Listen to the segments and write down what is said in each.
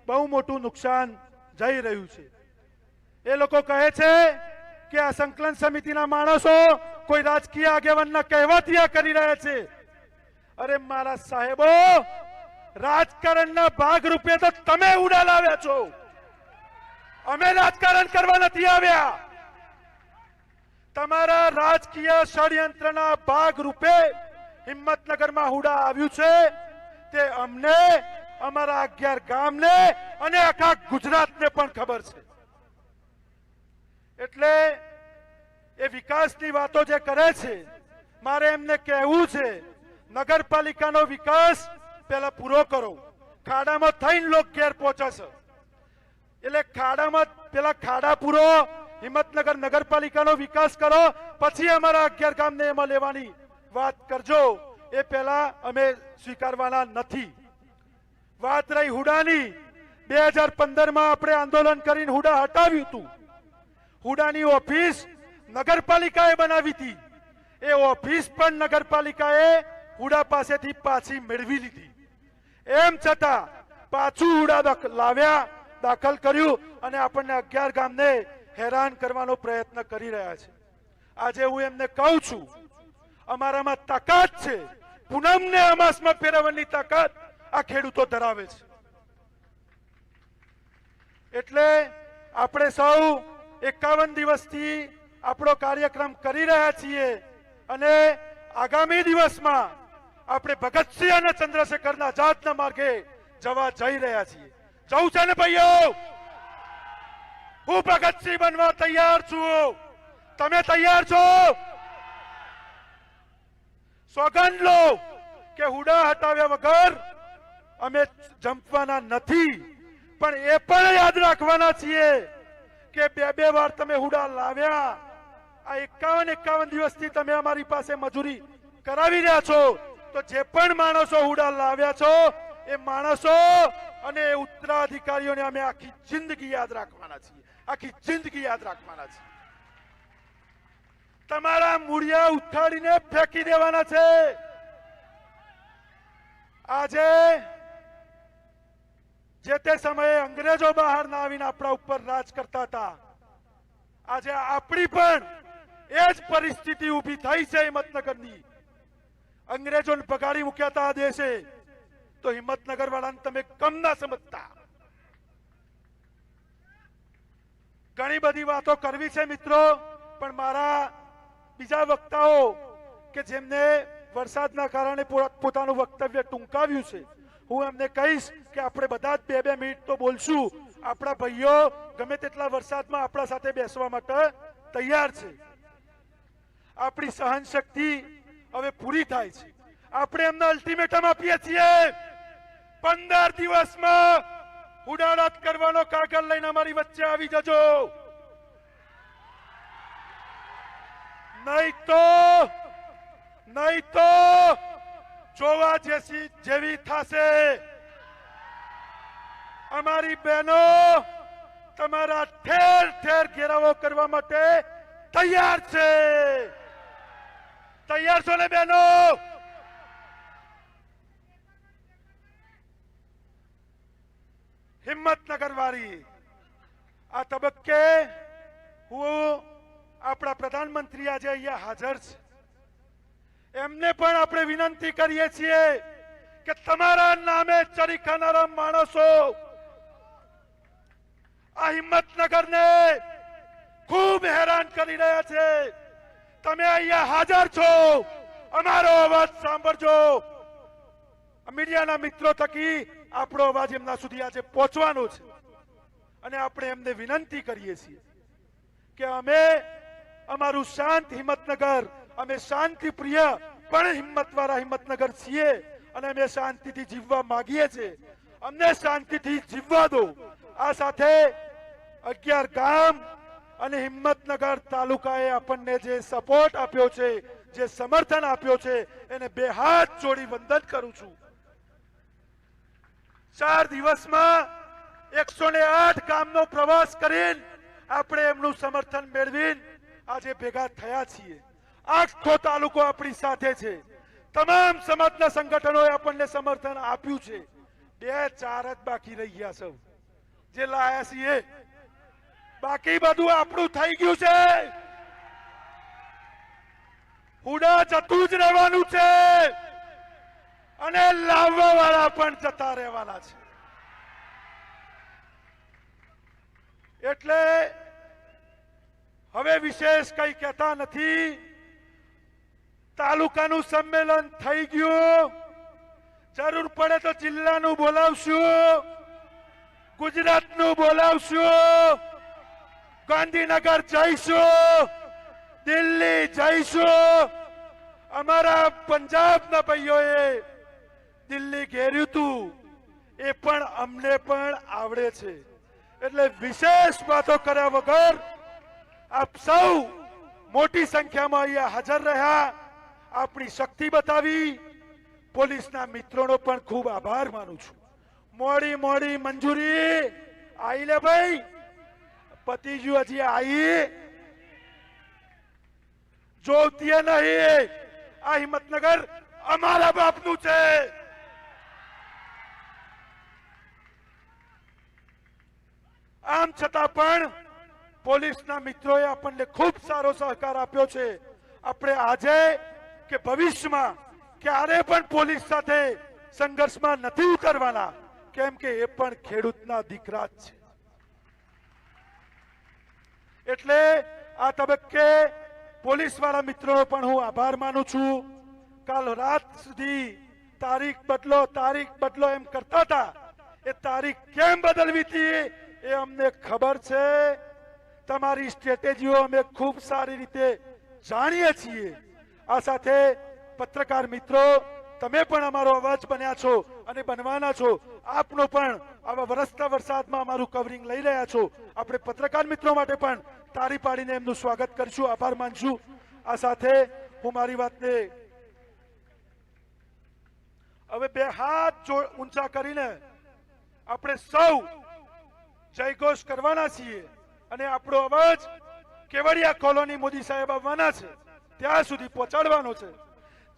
બહુ મોટું નુકસાન જઈ રહ્યું છે। એ લોકો કહે છે કે આ સંકલન સમિતિના માણસો કોઈ રાજકીય આગેવાનના કહેવાથી આ કરી રહ્યા છે। અરે મારા સાહેબો, રાજકારણના ભાગરૂપે તો તમે ઉડા લાવ્યા છો, અમે રાજકારણ કરવા નથી આવ્યા। તમારા રાજકીય ષડયંત્રના ભાગરૂપે હિંમતનગરમાં હુડા આવ્યું છે તે અમને, અમારા 11 ગામને અને આખા ગુજરાતને પણ ખબર છે। એટલે એ વિકાસની વાતો જે કરે છે, મારે એમને કહેવું છે, નગરપાલિકાનો વિકાસ પહેલા પૂરો કરો। ખાડામાં થઈને લોક ઘેર પહોંચે છે, એટલે ખાડામાં પેલા ખાડા પૂરો, હિંમતનગર નગરપાલિકાનો વિકાસ કરો, પછી અમારા 11 ગામને એમાં લેવાની વાત કરજો। એ પહેલા અમે સ્વીકારવાના નથી। વાત રહી હુડાની, 2015માં આપણે આંદોલન કરીને હુડા હટાવ્યું હતું। હુડાની ઓફિસ નગરપાલિકાએ બનાવી હતી, એ ઓફિસ પણ નગરપાલિકાએ હુડા પાસેથી પાછી મેળવી લીધી। એમ છતાં પાછું હુડા લાવ્યા, દાખલ કર્યું અને આપણને 11 ગામને હેરાન કરવાનો પ્રયત્ન કરી રહ્યા છે। આજે હું એમને કહું છું, અમારામાં તાકાત છે, પૂનમને અમાસમાં ફેરવવાની તાકાત આ ખેડૂતો ધરાવે છે। એટલે આપણે સૌ 51 દિવસથી આપણો કાર્યક્રમ કરી રહ્યા છીએ અને આગામી દિવસમાં આપણે ભગતસિંહ અને ચંદ્રશેખરના આઝાદના માર્ગે જવા જઈ રહ્યા છીએ। જવું છે ને ભાઈઓ? હું ભગતસિંહ બનવા તૈયાર છું, તમે તૈયાર છો? સોગંદ લો કે હુડા હટાવ્યા વગર અમે જંપવાના નથી, પણ એ પણ યાદ રાખવાના છીએ કે બે વાર તમે હુડા લાવ્યા। આ 51 દિવસથી તમે અમારી પાસે મજૂરી કરાવી રહ્યા છો, તો જે પણ માણસો હુડા લાવ્યા છો એ માણસો અને ઉત્તરાધિકારીઓને અમે આખી જિંદગી યાદ રાખવાના છીએ, આખી જિંદગી યાદ રાખવાના છીએ। તમારા મૂળિયા ઉખાડીને ફેંકી દેવાના છે। આજે જે તે સમયે અંગ્રેજો બહાર ના આવીને આપણા ઉપર રાજ કરતા હતા, આજે આપણી પણ એ જ પરિસ્થિતિ ઊભી થઈ છે હિંમતનગરની। અંગ્રેજોને ભગાડી મૂક્યા હતા આ દેશે, તો હિંમતનગર વાળાને તમે કમ ના સમજતા। ઘણી બધી વાતો કરવી છે મિત્રો, પણ મારા બીજા વક્તાઓ કે જેમને વરસાદના કારણે પોતાનું વક્તવ્ય ટૂંકાવ્યું છે, હું એમને કહીશ કે આપણે બધા જ 2-2 મિનિટ તો બોલશું। આપણા ભાઈઓ ગમે તેટલા વરસાદમાં આપણા સાથે બેસવા માટે તૈયાર છે। આપણી સહન શક્તિ હવે પૂરી થાય છે। આપણે એમને અલ્ટિમેટમ આપીએ છીએ, 15 દિવસમાં હુડા રદ કરવાનો કાગળ લઈને અમારી વચ્ચે આવી જજો, નહીં તો જોવા જેવી થશે। અમારી બહેનો તમારા ઠેર ઠેર ઘેરાવો કરવા માટે તૈયાર છે। તૈયાર છો ને બહેનો? હિંમતનગર વાળી આ તબક્કે હું આપણા પ્રધાનમંત્રી આજે અહીંયા હાજર છે, એમને પણ આપણે વિનંતી કરીએ છીએ કે તમારા નામે ચરી ખાનારા માણસો આ હિંમતનગરને ખૂબ હેરાન કરી રહ્યા છે। તમે અહીંયા હાજર છો, અમારો અવાજ સાંભળજો। મીડિયાના મિત્રો થકી આપણો અવાજ એમના સુધી આજે પહોંચવાનો છે અને આપણે એમને વિનંતી કરીએ છીએ કે અમે અમારું શાંત હિંમતનગર, અમે શાંતિ પ્રિય પણ હિંમતવાળા હિંમતનગર છીએ અને અમે શાંતિથી જીવવા માંગીએ છીએ। અમને શાંતિથી જીવવા દો। આ સાથે 11 ગામ અને હિંમતનગર તાલુકાએ આપણને જે સપોર્ટ આપ્યો છે, જે સમર્થન આપ્યો છે, એને 2 હાથ જોડી વંદન કરું છું। 4 દિવસમાં 108 ગામનો પ્રવાસ કરીને આપણે એમનું સમર્થન મેળવીને આજે ભેગા થયા છીએ। આખો તાલુકો આપણી સાથે છે, તમામ સમાજના સંગઠનોએ આપણને સમર્થન આપ્યું છે। 2-4 જ બાકી રહી ગયા સૌ। જે લાયા છીએ, બાકી બધું આપણું થઈ ગયું છે. હુડા જતું જ રહેવાનું છે અને લાવવા વાળા પણ જતા રહેવાના છે. એટલે હવે વિશેષ કઈ કહેતા નથી. તાલુકાનું સંમેલન થઈ ગયું. જરૂર પડે તો જિલ્લાનું બોલાવશું, ગુજરાતનું બોલાવશું, ગાંધીનગર જઈશું, દિલ્હી જઈશું. અમારા પંજાબના ભાઈઓએ દિલ્હી ઘેર્યું હતું, એ પણ અમને પણ આવડે છે. એટલે વિશેષ વાતો કર્યા વગર આપ સૌ મોટી સંખ્યામાં અહીંયા હાજર રહ્યા, આપણી શક્તિ બતાવી. પોલીસના મિત્રોનો પણ ખૂબ આભાર માનું છું. મોડી મંજૂરી આઈ લે ભાઈ, પતિજી હજી આઈ જોતી નહીં. આ હિંમતનગર અમારા બાપનું છે. આમ છતાં પણ પોલીસના મિત્રોએ આપણને ખૂબ સારો સહકાર આપ્યો છે. આપણે આજે કે ભવિષ્યમાં ક્યારે પણ પોલીસ સાથે સંઘર્ષમાં નથી ઉતરવાના, કેમ કે એ પણ ખેડૂતના દીકરા જ છે. એટલે આ તબક્કે પોલીસ વાળા મિત્રોનો પણ હું આભાર માનું છું. કાલ રાત સુધી તારીખ બદલો એમ કરતા હતા. એ તારીખ કેમ બદલવી હતી એ અમને ખબર છે. તમારી સ્ટ્રેટેજીઓ અમે ખૂબ સારી રીતે જાણીએ છીએ. આ સાથે પત્રકાર મિત્રો, તમે પણ અમારો અવાજ બન્યા છો અને બનવાના છો. આપનો પણ આવા વરસતા વરસાદમાં અમારું કવરિંગ લઈ રહ્યા છો. આપણે પત્રકાર મિત્રો માટે પણ તાળી પાડીને એમનું સ્વાગત કરીશું, આભાર માનશું. આ સાથે હું મારી વાતને હવે બે હાથ ઊંચા કરીને આપણે સૌ જયઘોષ કરવાના છીએ અને આપણો અવાજ કેવડિયા કોલોની મોદી સાહેબ આવવાના છે ત્યાં સુધી પહોંચાડવાનો છે.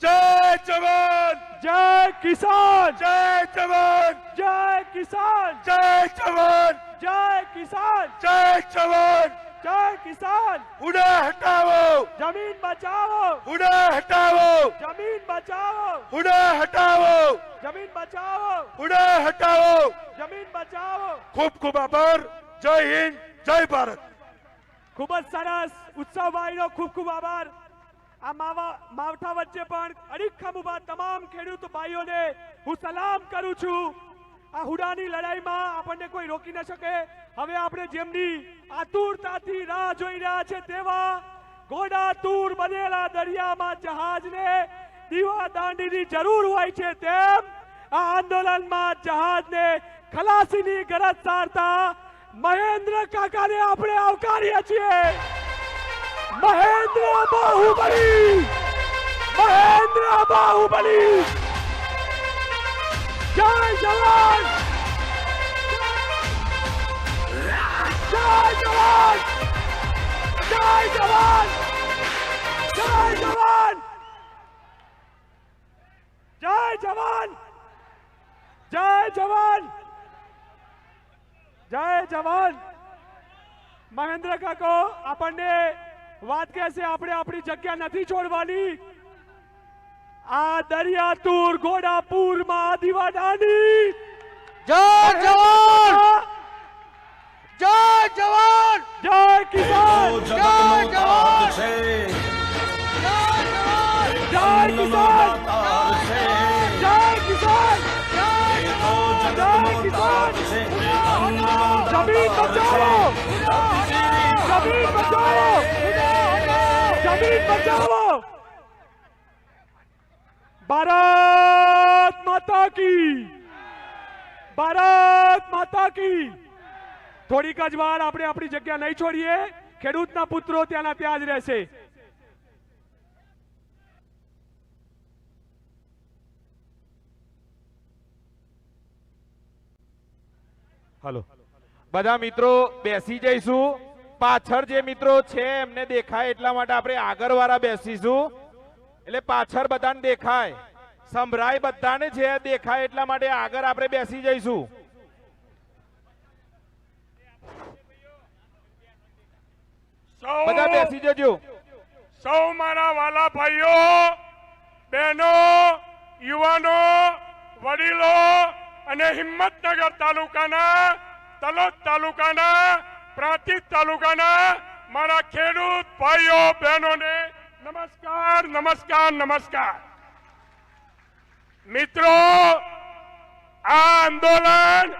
જય જવાન, જય કિસાન, જય જવાન, જય કિસાન, જય જવાન, જય કિસાન, જય જવાન. જય કિસાન. હુડા હટાવો, જમીન બચાવો, હુડા હટાવો, જમીન બચાવો, હુડા હટાવો, જમીન બચાવો, હુડા હટાવો. જમીન બચાવો. ખૂબ ખૂબ આભાર. જય હિન્દ, જય ભારત. ખૂબ જ સરસ ઉત્સવભાઈનો ખૂબ ખૂબ આભાર. આ માવઠા વચ્ચે પણ અડીખમ ઉભા તમામ ખેડૂત ભાઈઓને હું સલામ કરું છું. આ હુડાની લડાઈમાં આપણને કોઈ રોકી ન શકે. હવે આપણે જેમની આતુરતાથી રાહ જોઈ રહ્યા છે તેવા ઘોડાતુર બનેલા દરિયામાં જહાજને દીવા દાંડીની જરૂર હોય છે, તેમ આ આંદોલનમાં જહાજને ખલાસીની ગરજ સારતા મહેન્દ્ર કાકાને આપણે આવકારીએ છીએ. મહેન્દ્ર બાહુબલી, મહેન્દ્ર બાહુબલી. જય જવાન, જય જવાન, જય જવાન, જય જવાન, જય જવાન, જય જવાન, જય જવાન. મહેન્દ્ર કાકો આપણને વાત કહેશે, આપણે આપણી જગ્યા નથી છોડવાની. આ દરિયાતુર ઘોડાપુરમાં દીવાદાંડી. જય જવાન, જય જવાન, જય કિસાન, જય જવાન, જય કિસાન, જય કિસાન, જય કિસાન. જમીન બચાવો, જમીન બચાવો, જમીન બચાવો. ભારત માતા કી, ભારત માતા કી. થોડીક જ વાર આપણે આપણી જગ્યા નહીં છોડીએ. ખેડૂતના પુત્રો ત્યાંના ત્યાં જ રહેશે. હલો, બધા મિત્રો બેસી જઈશું. પાછળ જે મિત્રો છે એમને દેખાય એટલા માટે આપણે આગળ વાળા બેસીશું, એટલે પાછળ બધાને દેખાય, સંભળાય બધાને છે, દેખાય એટલા માટે આગળ આપણે બેસી જઈશું. બેસી જજો. સૌ મારા વાલા ભાઈઓ બહેનો યુવાનો વડીલો અને હિંમતનગર તાલુકાના તલોદ તાલુકાના પ્રાંતિજ તાલુકાના મારા ખેડૂત ભાઈઓ બહેનોને નમસ્કાર નમસ્કાર નમસ્કાર. મિત્રો આ આંદોલન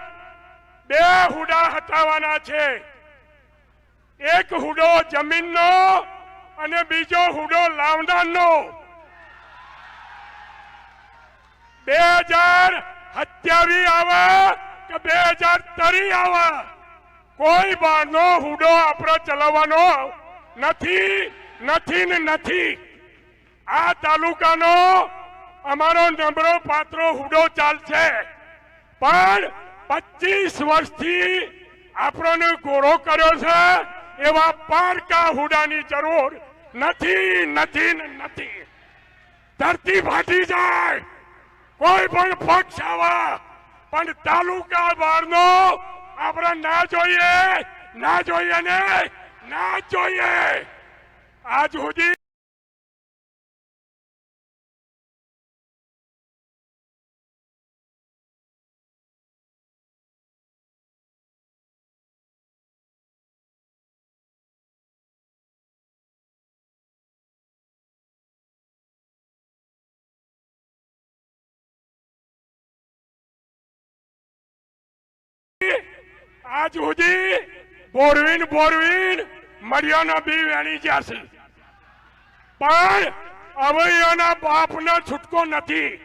બે હુડા હટાવવાના છે. એક હુડો જમીનનો અને બીજો હુડો લાવનારનો. 2027 આવે કે 2030 આવે કોઈ બહારનો હુડો આપણે ચલાવવાનો નથી નથી ને નથી. આ તાલુકાનો અમારો નબળો પાત્રો હુડો ચાલશે પણ 25 વર્ષથી આપણને ગોળો કર્યો છે એવા પારકા હુડાની જરૂર નથી નથી ને નથી. ધરતી ફાટી જાય કોઈ પણ પક્ષ આવે પણ તાલુકા બહારનો આપણે ના જોઈએ ના જોઈએ ને ના જોઈએ. આજ સુધી આજ સુધી બોરવીન મરિયાના બી વેણી જશે પણ હવે એના બાપનો છૂટકો નથી.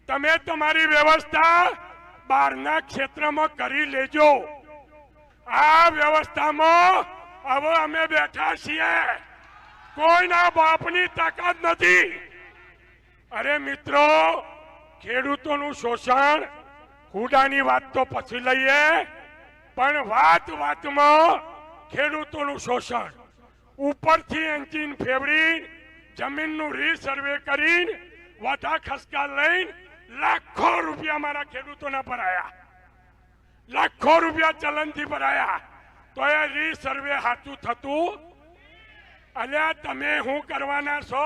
તમે તમારી વ્યવસ્થા બહારના ક્ષેત્રમાં કરી લેજો. આ વ્યવસ્થામાં હવે અમે બેઠા છીએ. કોઈના બાપની તાકાત નથી. અરે મિત્રો ખેડૂતોનું શોષણ હુડાની વાત તો પછી લઈએ પણ વાતમાં ખેડૂતોનું શોષણ ઉપરથી એન્જિન ફેવરી જમીનનું રીસર્વે કરીને વાટા ખસકા લઈને લાખો રૂપિયા મારા ખેડૂતોના ભરાયા. લાખો રૂપિયા ચલનથી ભરાયા તો એ રીસર્વે સાચું થતું. અલ્યા તમે શું કરવાના છો?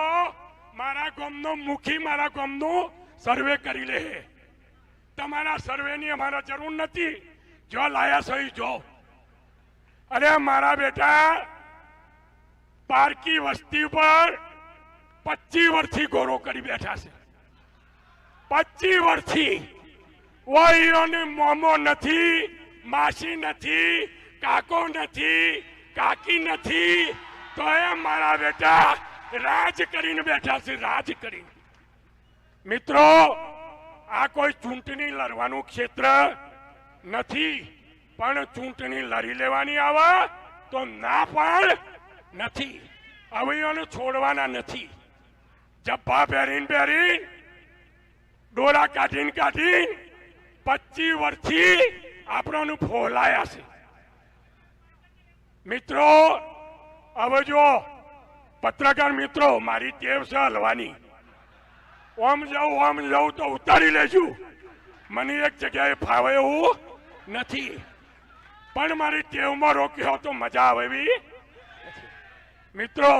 મારા ગામનો મુખી મારા ગામનું સર્વે કરી લે. તમારા સર્વેની અમારા જરૂર નથી. જો લાયા સહી જો. અરે મારા બેટા પારકી વસ્તી પર 25 વર્ષથી ગોરો કરી બેઠા છે. 25 વર્ષથી ઓઈઓને મોમો નથી, માસી નથી, કાકો નથી, કાકી નથી, તો એ મારા બેટા રાજ કરીને બેઠા છે. રાજ કરીને. મિત્રો આ કોઈ ચૂંટણી લડવાનું ક્ષેત્ર નથી પણ ચૂંટણી લડી લેવાની આવે તો ના પણ નથી. હવે છોડવાના નથી. જબ્બા પહેરીને ડોરા કાઢીને 25 વર્ષથી આપણને ફોલાયા છે. મિત્રો હવે જો પત્રકાર મિત્રો મારી ટેવ છે હલવાની. ઓમ જાઉં તો ઉતારી લેજો. મને એક જગ્યાએ ફાવે એવું નથી પણ મારી ટેવમાં રોક્યો તો મજા આવે એવી. મિત્રો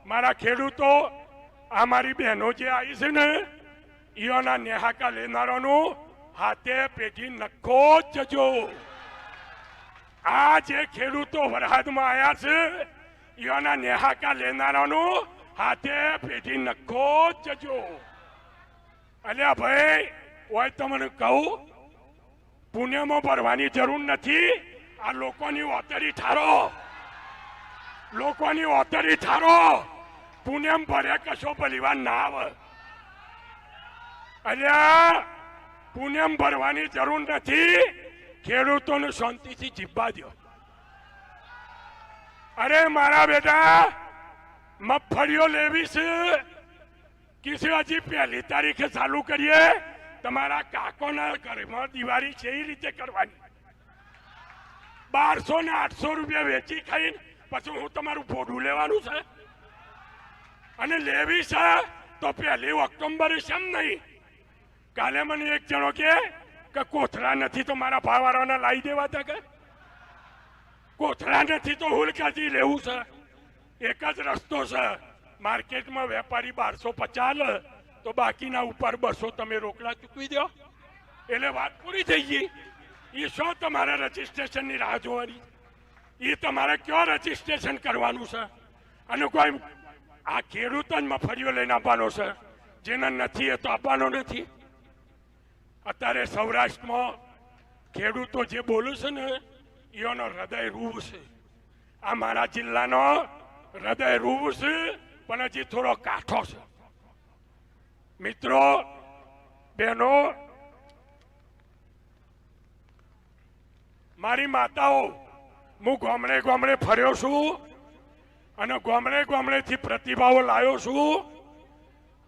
મારા ખેડૂતો આ મારી બહેનો જે આવી છે ને ઈઓના નેહાકા લેનારાનું હાથે પેઢી નખો જજો. આ જે ખેડૂતો વરહાદમાં આવ્યા છે ઈઓના નેહાકા લેનારાનું હાથે પેઢી નખો જજો. અલ્યા ભાઈ ઓય તમને કહું પુણ્યમાં ભરવાની જરૂર નથી. આ લોકોની ઓતરી ઠારો. લોકોની ઓતરી ઠારો. પુણ્યમ ભરે કશો ભલીવાર ના આવે. અલ્યા પુણ્યમ ભરવાની જરૂર નથી. ખેડૂતોને શાંતિથી જીવવા દો. અરે મારા બેટા મગફળીઓ લેવી છે કિસે હજી 1 તારીખે ચાલુ કરીએ. તમારા કાકોના ઘરમાં દિવાળી છે એ રીતે કરવાની. 1200 ને 800 રૂપિયા વેચી ખાઈને પછી હું તમારું ભોડું લેવાનું છે અને લેવી છે તો 1 ઓક્ટોબરે કેમ નહીં? કાલે મને એક જણો કે કોથળા નથી તો મારા ભાવવાળાને લાવી દેવા હતા કે કોથળા નથી તો હુલકાથી લેવું છે. એક જ રસ્તો છે, માર્કેટમાં વેપારી 1250 તો બાકીના ઉપર 200 તમે રોકડા ચૂકવી દો એટલે વાત પૂરી થઈ ગઈ. એ શું તમારે રજીસ્ટ્રેશનની રાહ જોવાની? એ તમારે ક્યાં રજીસ્ટ્રેશન કરવાનું છે? અને કોઈ આ ખેડૂત જ મફળીઓ લઈને આપવાનો છે, જેને નથી એ તો આપવાનો નથી. અત્યારે સૌરાષ્ટ્રમાં ખેડૂતો જે બોલે છે ને એનો હૃદય રૂવ છે. આ મારા જિલ્લાનો હૃદય રૂવ છે, પણ હજી થોડો કાઠો છે. મિત્રો બહેનો, મારી માતાઓ, હું ગામડે ગામડે ફર્યો છું અને ગામડે ગામડેથી પ્રતિભાવો લાવ્યો છું.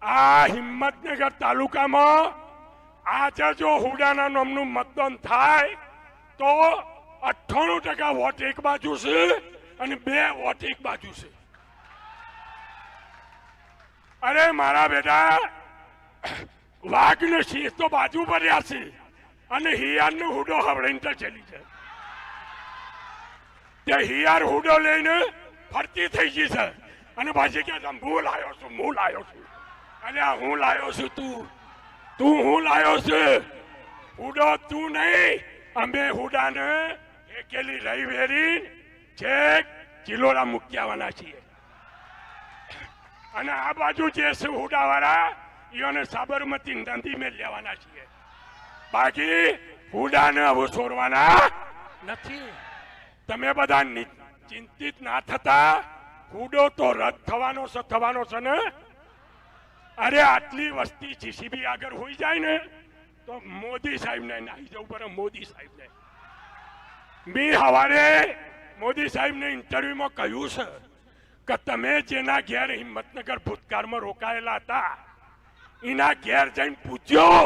આ હિંમતનગર તાલુકામાં આજે જો હુડાના નામનું મતદાન થાય તો 98% વોટ એક બાજુ છે અને 2 વોટ એક બાજુ છે. અરે મારા બેટા, વાઘ ને સિંહ તો બાજુ ભર્યા છે અને હિયાર નો હુડો હવળીને તો ચલી જાય. તે હિયાર હુડો લઈને ફરતી થઈ ગઈ છે અને પાછી કે હું લાયો છું, હું લાયો છું. અને હું લાયો છું, તું હું લાયો છે? હુડો તું નહીં, અમે હુડાને એકેલી રહી વેરી છેક ચિલોડા મૂક્યાવાના છીએ. અને આ બાજુ જે છે હુડાવાળા એને સાબરમતી નદી મેં લેવાના છીએ. બાકી હુડાને હવે છોડવાના નથી. તમે બધા ચિંતિત ના થતા, હુડો તો રદ થવાનો છે ને. અરે આટલી વસ્તી જીસીબી આગળ હોઈ જાય ને તો મોદી સાહેબ ને નાઈ જવું પડે. મોદી સાહેબ ને મેં સવારે મોદી સાહેબ ને ઇન્ટરવ્યુમાં કહ્યું છે કે તમે જેના ઘેર હિંમતનગર ભૂતકાળમાં રોકાયેલા હતા એના ઘેર જઈને પૂછ્યો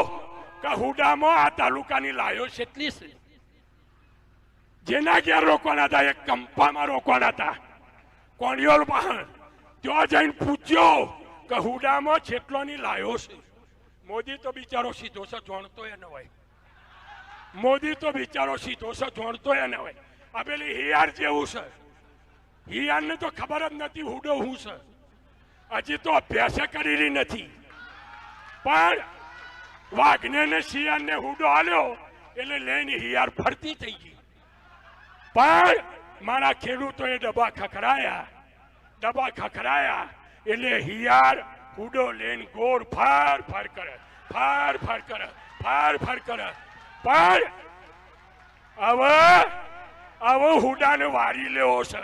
કે હુડામાં આ તાલુકાની લાયો કેટલી છે. જેના ઘેર રોકવાના હતા, એક કંપામાં રોકવાના હતા, કોણિયોલ પાસે, ત્યાં જઈને પૂછ્યો કે હુડામાં જેટલોની લાયો છે. મોદી તો બિચારો સીધો છે, જાણતો એ ન હોય. મોદી તો બિચારો સીધો છે, જાણતો એ ન હોય. આ પેલી હિયાર જેવું છે. હિયારને તો ખબર જ નથી હુડો હું છે. હજી તો અભ્યાસ કરેલી નથી. પણ વાઘને ને શિયાળને હુડો આલ્યો એટલે લઈને હિયાર ફરતી થઈ ગઈ. પણ મારા ખેડૂતોએ ડબ્બા ખખડાયા એટલે હિયાર હુડો લઈને ગોળ ફાર ફાર કરે. પણ હવે હુડાને વારી લેવો છે.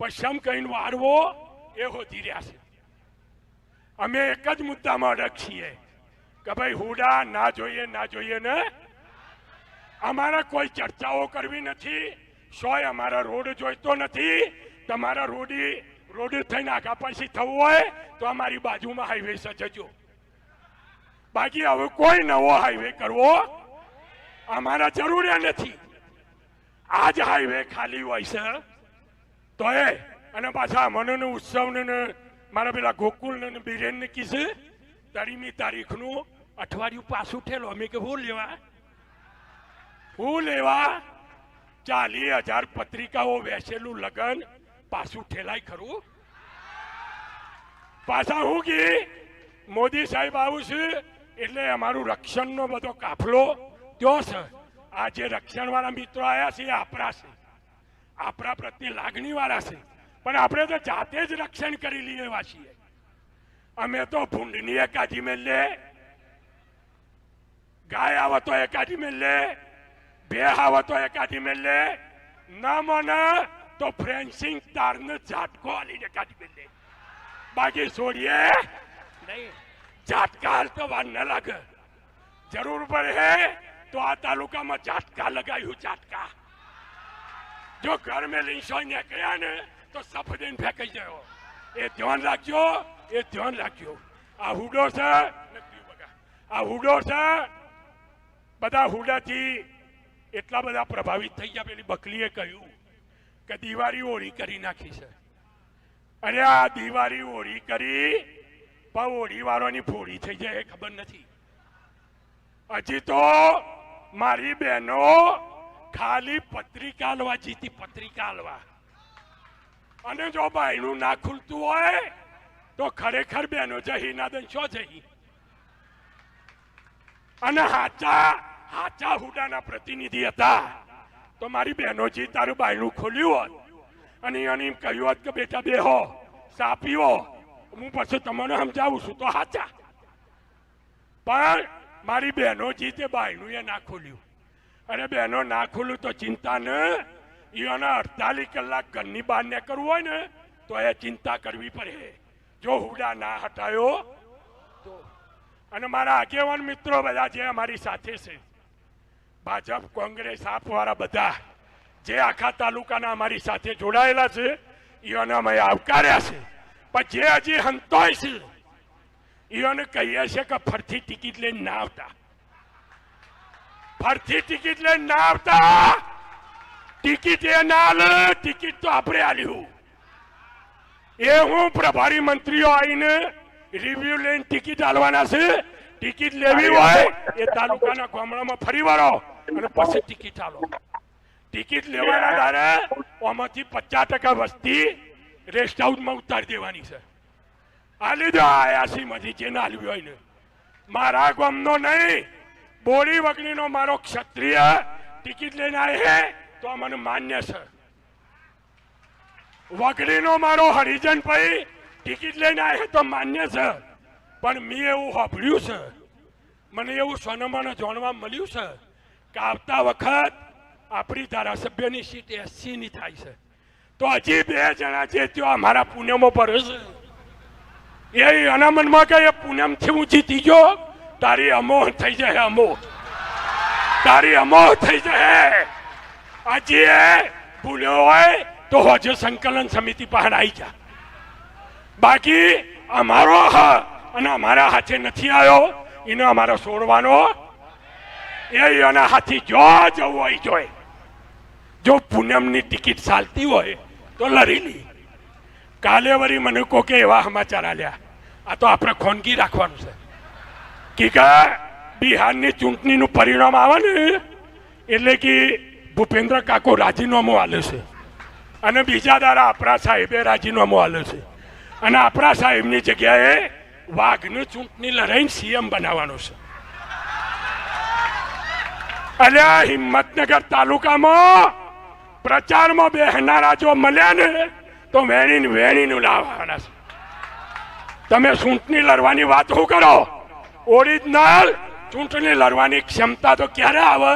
પશ્ચમ કહીને વારવો એ હોતી રહ્યા છે. અમે એક જ મુદ્દામાં અડગ છીએ કે ભાઈ હુડા ના જોઈએ ને. અમારે કોઈ ચર્ચાઓ કરવી નથી. સોય અમારા રોડ જોઈતો નથી. તમારા રોડ થઈને આગા પાછી થવું હોય તો અમારી બાજુમાં હાઈવે છે, જજો. બાકી હવે કોઈ નવો હાઈવે કરવો અમારા જરૂર નથી. આજ હાઈવે ખાલી હોય છે તો અને પાછા મને ઉત્સવ ને મારા પેલા ગોકુલ ને બિરેન ને કીધે 13મી તારીખનું અઠવાડિયું પાછું ઠેલો. અમે કે હું લેવા 40,000 પત્રિકાઓ વેચેલું લગન પાછું ઠેલાય ખરું? પાછા હું કે મોદી સાહેબ આવું છે એટલે અમારું રક્ષણનો બધો કાફલો ત્યો છે. આ જે રક્ષણ વાળા મિત્રો આવ્યા છે આપણા પ્રત્યે લાગણી વાળા છે, પણ આપણે તો જાતે જ રક્ષણ કરી લઈએ એવા છીએ. અમે તો ભૂંડની એકાદી મેલે, ગાય આવે તો એકાદી મેલે, ભેહ આવે તો એકાદી મેલે, ના મને તો ફ્રેન્સિંગ તારને ઝાટકો આલીને એકાદી મેલે. બાકી છોડીએ નહીં. ઝાટકા હાલ તો વાર ન લાગે. જરૂર પડે તો આ તાલુકામાં ઝાટકા લગાવ્યું. ઝાટકા જો ઘર મેં લીંસો નીકળ્યા ને તો સફેદીને ફેંકાઈ ગયો. એ ધ્યાન રાખજો. આ હુડો છે. બધા હુડાથી એટલા બધા પ્રભાવિત થઈ ગયા. પેલી બકલીએ કહ્યું કે દિવાળી ઓળી કરી નાખી છે. અરે આ દિવાળી ઓળી કરી પણ ઓળી વાળોની ફોડી થઈ જાય એ ખબર નથી. હજી તો મારી બહેનો ખાલી પત્રિકા આલવા જીતી. પત્રિકા આલવા અને જો બાયણું ના ખુલતું હોય તો ખરેખર બેનો જહી ના દન શો જહી. અને હાચા હુડાના પ્રતિનિધિ હતા તો મારી બહેનોજી તારું બાયણું ખોલ્યું હોત અને એને એમ કહ્યું હોત કે બેટા બેહો ચા પીવો, હું પછી તમને સમજાવું છું તો હાચા. પણ મારી બહેનોજી તે બાયણું એ ના ખોલ્યું. અરે બહેનો ના ખોલ્યું તો ચિંતા ન, એને 48 કલાક ઘરની બહાર નીકળવું હોય ને તો એ ચિંતા કરવી પડે જો હુડા ના હટાયો તો. અને મારા આગેવાન મિત્રો બધા જે અમારી સાથે છે, ભાજપ કોંગ્રેસ આપવાળા બધા જે આખા તાલુકાના અમારી સાથે જોડાયેલા છે એને અમે આવકાર્યા છે. પણ જે હજી હંતોય છે એને કહીએ છે કે ફરતી ટિકિટ લઈને ના આવતા, ફરતી ટિકિટ લઈને ના આવતા. ટિકિટ એ ના લે, ટિકિટ તો આપણે આલ્યું. એ હું પ્રભારી મંત્રીઓ આવીને રિવ્યુ લઈને ટિકિટ આલવાના છે. ટિકિટ લેવી હોય એ તાલુકાના ગામડામાં ફરી વળો અને પછી ટિકિટ આલો. ટિકિટ લેવાના દારે આમાંથી 50% વસ્તી રેસ્ટ હાઉસમાં ઉતારી દેવાની છે. આ લીધો 80 માંથી જેને આલ્યું હોય ને. મારા ગામનો નહીં, બોરી વગડીનો મારો ક્ષત્રિય ટિકિટ લઈને આવે તો મને માન્ય છે. વગડીનો મારો હરિજન ભાઈ ટિકિટ લઈને આવે તો માન્ય છે. પણ મેં એવું સાંભળ્યું છે, મને એવું સોનામાં જાણવા મળ્યું છે કે આવતા વખત આપણી ધારાસભ્યની સીટ 80 ની થાય છે. તો હજી 2 જણા જે ત્યાં અમારા પૂનમો પર છે એ એના મનમાં કે પૂનમથી હું જીતી ગયો, તારી અમોહ થઈ જાય, અમોહ તારી અમોહ થઈ જાય. હજી એ ભૂલ્યો હોય તો હજુ સંકલન સમિતિ પાસે આવી જા. બાકી અમારો અને અમારા હાથે નથી આવ્યો એને અમારો છોડવાનો. એના હાથી જો જવું હોય જોઈએ. જો પૂનમની ટિકિટ ચાલતી હોય તો લડી લી. કાલે વળી મને કોકે એવા સમાચાર આલ્યા, આ તો આપણે ખોનગી રાખવાનું છે કે બિહારની ચૂંટણીનું પરિણામ આવે ને એટલે કે ભૂપેન્દ્ર કાકો રાજીનામું આલે છે અને બીજા દાડા આપણા સાહેબે રાજીનામું આલે છે અને આપણા સાહેબની જગ્યાએ વાઘની ચૂંટણી લડાઈને સીએમ બનાવવાનો છે. અલ્યા હિંમતનગર તાલુકામાં પ્રચારમાં બેહનારા જો મળ્યા ને તો વેણીને લાવવાના છે. તમે ચૂંટણી લડવાની વાત શું કરો? ઓરિજિનલ ચૂંટણી લડવાની ક્ષમતા તો ક્યારે આવે?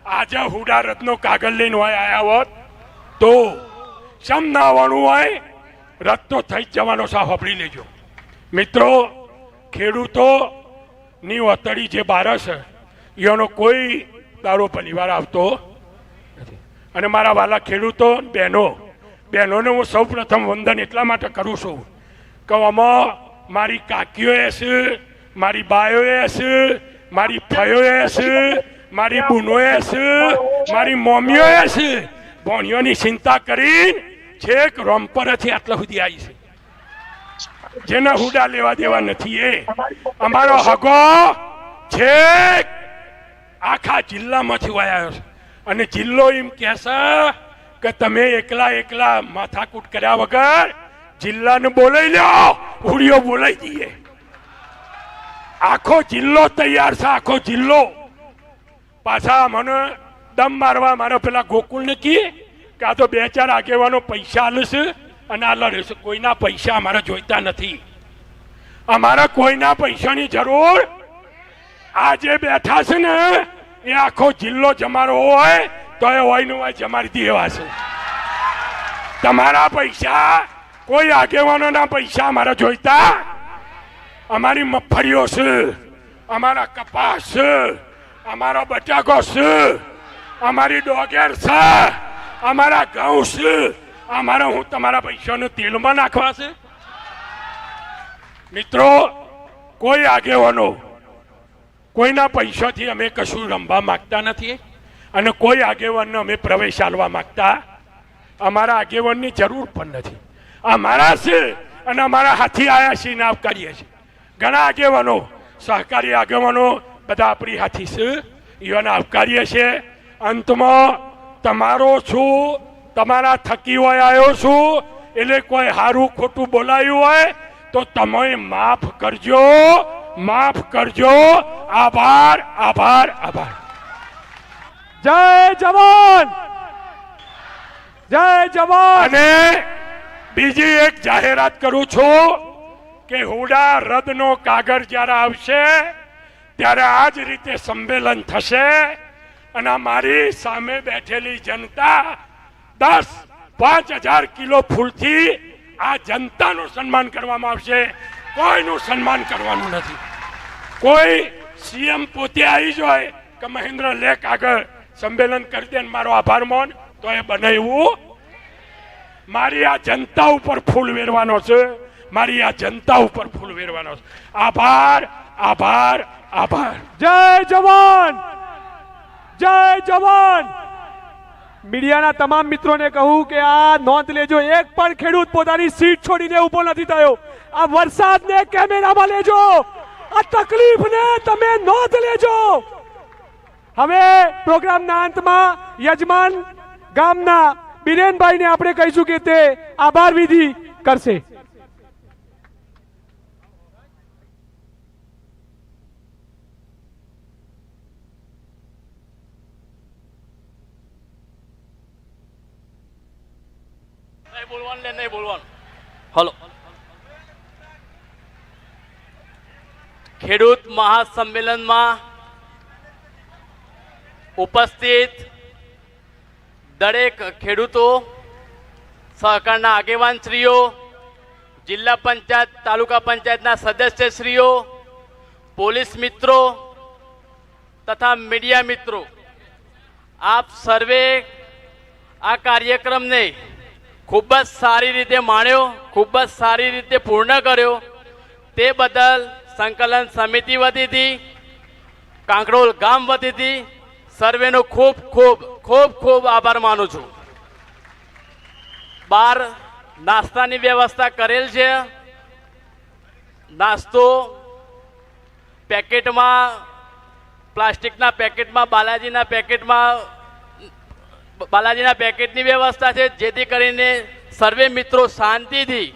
આજે હુડા રથનો કાગળ લઈને હોય આયા હોત તો સમ ના આવવાનું હોય, રથ તો થઈ જ જવાનો છે. સાંભળી લેજો મિત્રો, ખેડૂતો ની વતડી જે બારસ એનો કોઈ દારો પરિવાર આવતો નથી. અને મારા વાલા ખેડૂતો બહેનોને હું સૌ પ્રથમ વંદન એટલા માટે કરું છું કે આમાં મારી કાકીઓએ છે, મારી બાયોએ છે, મારી ફયોએ છે, મારી બુનોએ છે, મારી મમ્મીઓએ છે. ભણ્યોની ચિંતા કરીને છેક રોમપરથી આટલા સુધી આવી છે. જેના હુડા લેવા દેવા નથી એ અમારો હગો છેક આખા જિલ્લામાંથી વાયો છે. અને જિલ્લો એમ કહેશે કે તમે એકલા માથાકૂટ કર્યા વગર જિલ્લાને બોલાવી લો, હુડીઓ બોલાવી દઈએ. આખો જિલ્લો તૈયાર છે, આખો જિલ્લો. પાછા મને દમ મારવા મારો પેલા ગોકુળને કહે કે આ તો 2-4 આગેવાનો પૈસા આલે છે અને આ લડે છે. કોઈના પૈસા અમારે જોઈતા નથી. અમારે કોઈના પૈસાની જરૂર. આ જે બેઠા છે ને એ આખો જિલ્લો જમારો હોય તો એ હોય ને હોય જમારી દેવા છે. તમારા પૈસા, કોઈ આગેવાનોના પૈસા અમારે જોઈતા. અમારી મગફળીઓ છે, અમારા કપાસ છે, અમારો બટાકો છે, અમારી ડોગેર છે, અમારા ઘઉં છે. અમારે હું તમારા પૈસાનું તેલમાં નાખવા છે? મિત્રો, કોઈ આગેવાનો કોઈના પૈસાથી અમે કશું રમવા માંગતા નથી અને કોઈ આગેવાનને અમે પ્રવેશ આલવા માંગતા. અમારા આગેવાનની જરૂર પણ નથી. અમારા છે અને અમારા હાથી આયા છીએ ને આવકારીએ છીએ. ઘણા આગેવાનો, સહકારી આગેવાનો બધા આપણી હાથી છે, એને આવકારીએ છીએ. અંતમાં તમારો છું, તમારા થકી હોય આવ્યો છું એટલે કોઈ હારું ખોટું બોલાયું હોય તો તમે માફ કરજો, માફ કરજો. આભાર, આભાર, આભાર. જય જવાન, જય જવાન. અને બીજી એક જાહેરાત કરું છું કે હુડા રદનો કાગળ જ્યારે આવશે ત્યારે આ જ રીતે સંમેલન થશે અને મારી સામે બેઠેલી જનતા 10-5,000 કિલો ફૂલથી આ જનતાનું સન્માન કરવામાં આવશે. કોઈનું સન્માન કરવાનું નથી. કોઈ સીએમ પોતે આવી જાય કે મહેન્દ્ર લે કાગળ સંમેલન કરી દે મારો આભાર માન, તો એ બનાવ્યું. મારી આ જનતા ઉપર ફૂલ વેરવાનો છે, મારી આ જનતા ઉપર ફૂલ વેરવાનો છે. આભાર, આભાર, આભાર. જય જવાન, જય જવાન. મીડિયાના તમામ મિત્રોને કહું કે આ નોંધ લેજો, એક પણ ખેડૂત પોતાની સીટ છોડીને ઊભો નથી થયો. આ વરસાદને કેમેરામાં લેજો, આ તકલીફને તમે નોંધ લેજો. હવે પ્રોગ્રામના અંતમાં યજમાન ગામના બિરેનભાઈને આપણે કહીશું કે તે આભાર વિધિ કરશે. નહીં બોલવાનું. હલો, ખેડૂત મહાસંમેલનમાં ઉપસ્થિત દરેક ખેડૂતો, સહકારના આગેવાનશ્રીઓ, જિલ્લા પંચાયત, તાલુકા પંચાયતના સદસ્યશ્રીઓ, પોલીસ મિત્રો તથા મીડિયા મિત્રો, આપ સર્વે આ કાર્યક્રમને ખૂબ જ સારી રીતે માણ્યો, ખૂબ જ સારી રીતે પૂર્ણ કર્યો. તે બદલ સંકલન સમિતિ વતીથી, કાંકરોલ ગામ વતીથી સર્વેનો ખૂબ ખૂબ ખૂબ ખૂબ આભાર માનું છું. બહાર નાસ્તાની વ્યવસ્થા કરેલ છે. નાસ્તો પેકેટમાં, પ્લાસ્ટિકના પેકેટમાં, બાલાજીના પેકેટની વ્યવસ્થા છે, જેથી કરીને સર્વે મિત્રો શાંતિથી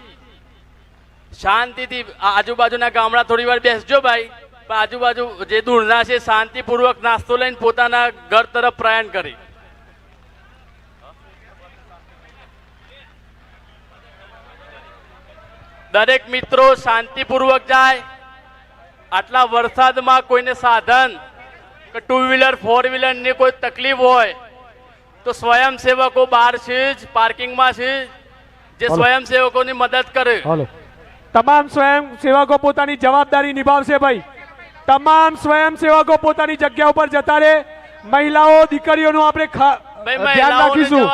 આજુબાજુના ગામડા થોડી વાર બેસજો ભાઈ, પણ આજુબાજુ જે દૂરના છે શાંતિપૂર્વક નાસ્તો લઈને પોતાના ઘર તરફ પ્રયાણ કરી. દરેક મિત્રો શાંતિપૂર્વક જાય. આટલા વરસાદમાં કોઈને સાધન કે 2-વ્હીલર 4-વ્હીલરની કોઈ તકલીફ હોય તો સ્વયંસેવકો બહાર છે જ, પાર્કિંગમાં છે, જે સ્વયંસેવકોની મદદ કરે. તમામ સ્વયંસેવકો પોતાની જવાબદારી નિભાવશે ભાઈ. તમામ સ્વયંસેવકો પોતાની જગ્યા ઉપર જતા રહે. મહિલાઓ, દીકરીઓનું આપણે ધ્યાન રાખીશું.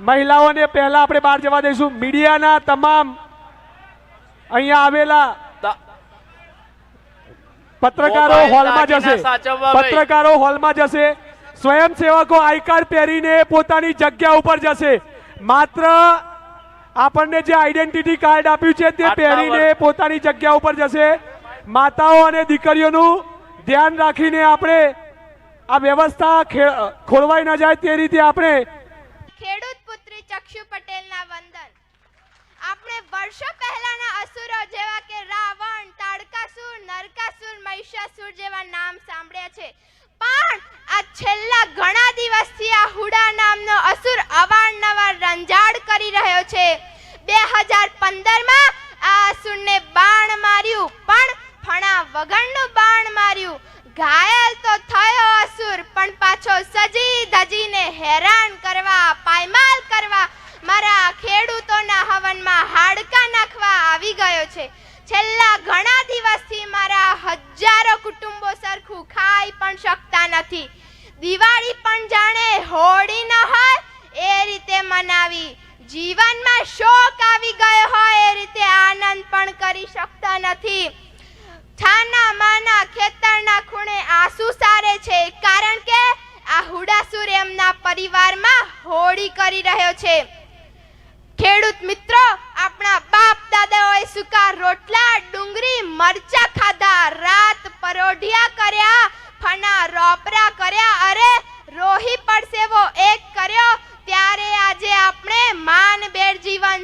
મહિલાઓને પહેલા આપણે બહાર જવા દઈશું. મીડિયાના તમામ અહીંયા આવેલા પત્રકારો હોલમાં જશે. પત્રકારો હોલમાં જશે. સ્વયંસેવકો આઈ કાર્ડ પહેરીને પોતાની જગ્યા ઉપર જશે. માત્ર આપણને જે આઈડેન્ટિટી કાર્ડ આપ્યું છે તે પહેરીને પોતાની જગ્યા ઉપર જશે. માતાઓ અને દીકરીઓનું ધ્યાન રાખીને આપણે આ વ્યવસ્થા ખોરવાઈ ન જાય તે રીતે આપણે ખેડૂત પુત્રી ચક્ષુ પટેલના વંદન. આપણે વર્ષો પહેલાના અસુરો જેવા કે રાવણ, તાડકાસુર, નરકાસુર, મહિષાસુર જેવા નામ સાંભળ્યા છે, પણ આ છેલ્લા ઘણા દિવસથી આ હુડા નામનો અસુર અવારનવાર રંજાડ કરી રહ્યો છે. 2015માં આ અસુરને બાણ માર્યું, પણ ફણા વગરનું બાણ માર્યું. ઘાયલ તો થયો અસુર, પણ પાછો સજી ધજીને હેરાન કરવા, પાયમાલ કરવા, મારા ખેડૂતોના હવનમાં હાડકા નાખવા આવી ગયો છે. છેલ્લા ઘણા દિવસથી મારા હજારો કુટુંબો સરખું ખાઈ પણ શકતા નથી. દિવાળી પણ જાણે હોળી ન હોય એ રીતે મનાવી, જીવનમાં શોક આવી ગયો હોય એ રીતે આનંદ પણ કરી શકતા નથી. છાના માના ખેતરના ખૂણે આંસુ સારે છે, કારણ કે આ હુડાસુર એમના પરિવારમાં હોળી કરી રહ્યો છે. ખેડૂત મિત્રો, આપણા બાપ દાદાઓએ સૂકા રોટલા, ડુંગળી, મરચા ખાધા, રાત પરોઢિયા કર્યા, ફના રોપરા કર્યા, અરે રોહી પડસેવો એક કર્યો, ત્યારે આજે આપણે માનભેર જીવન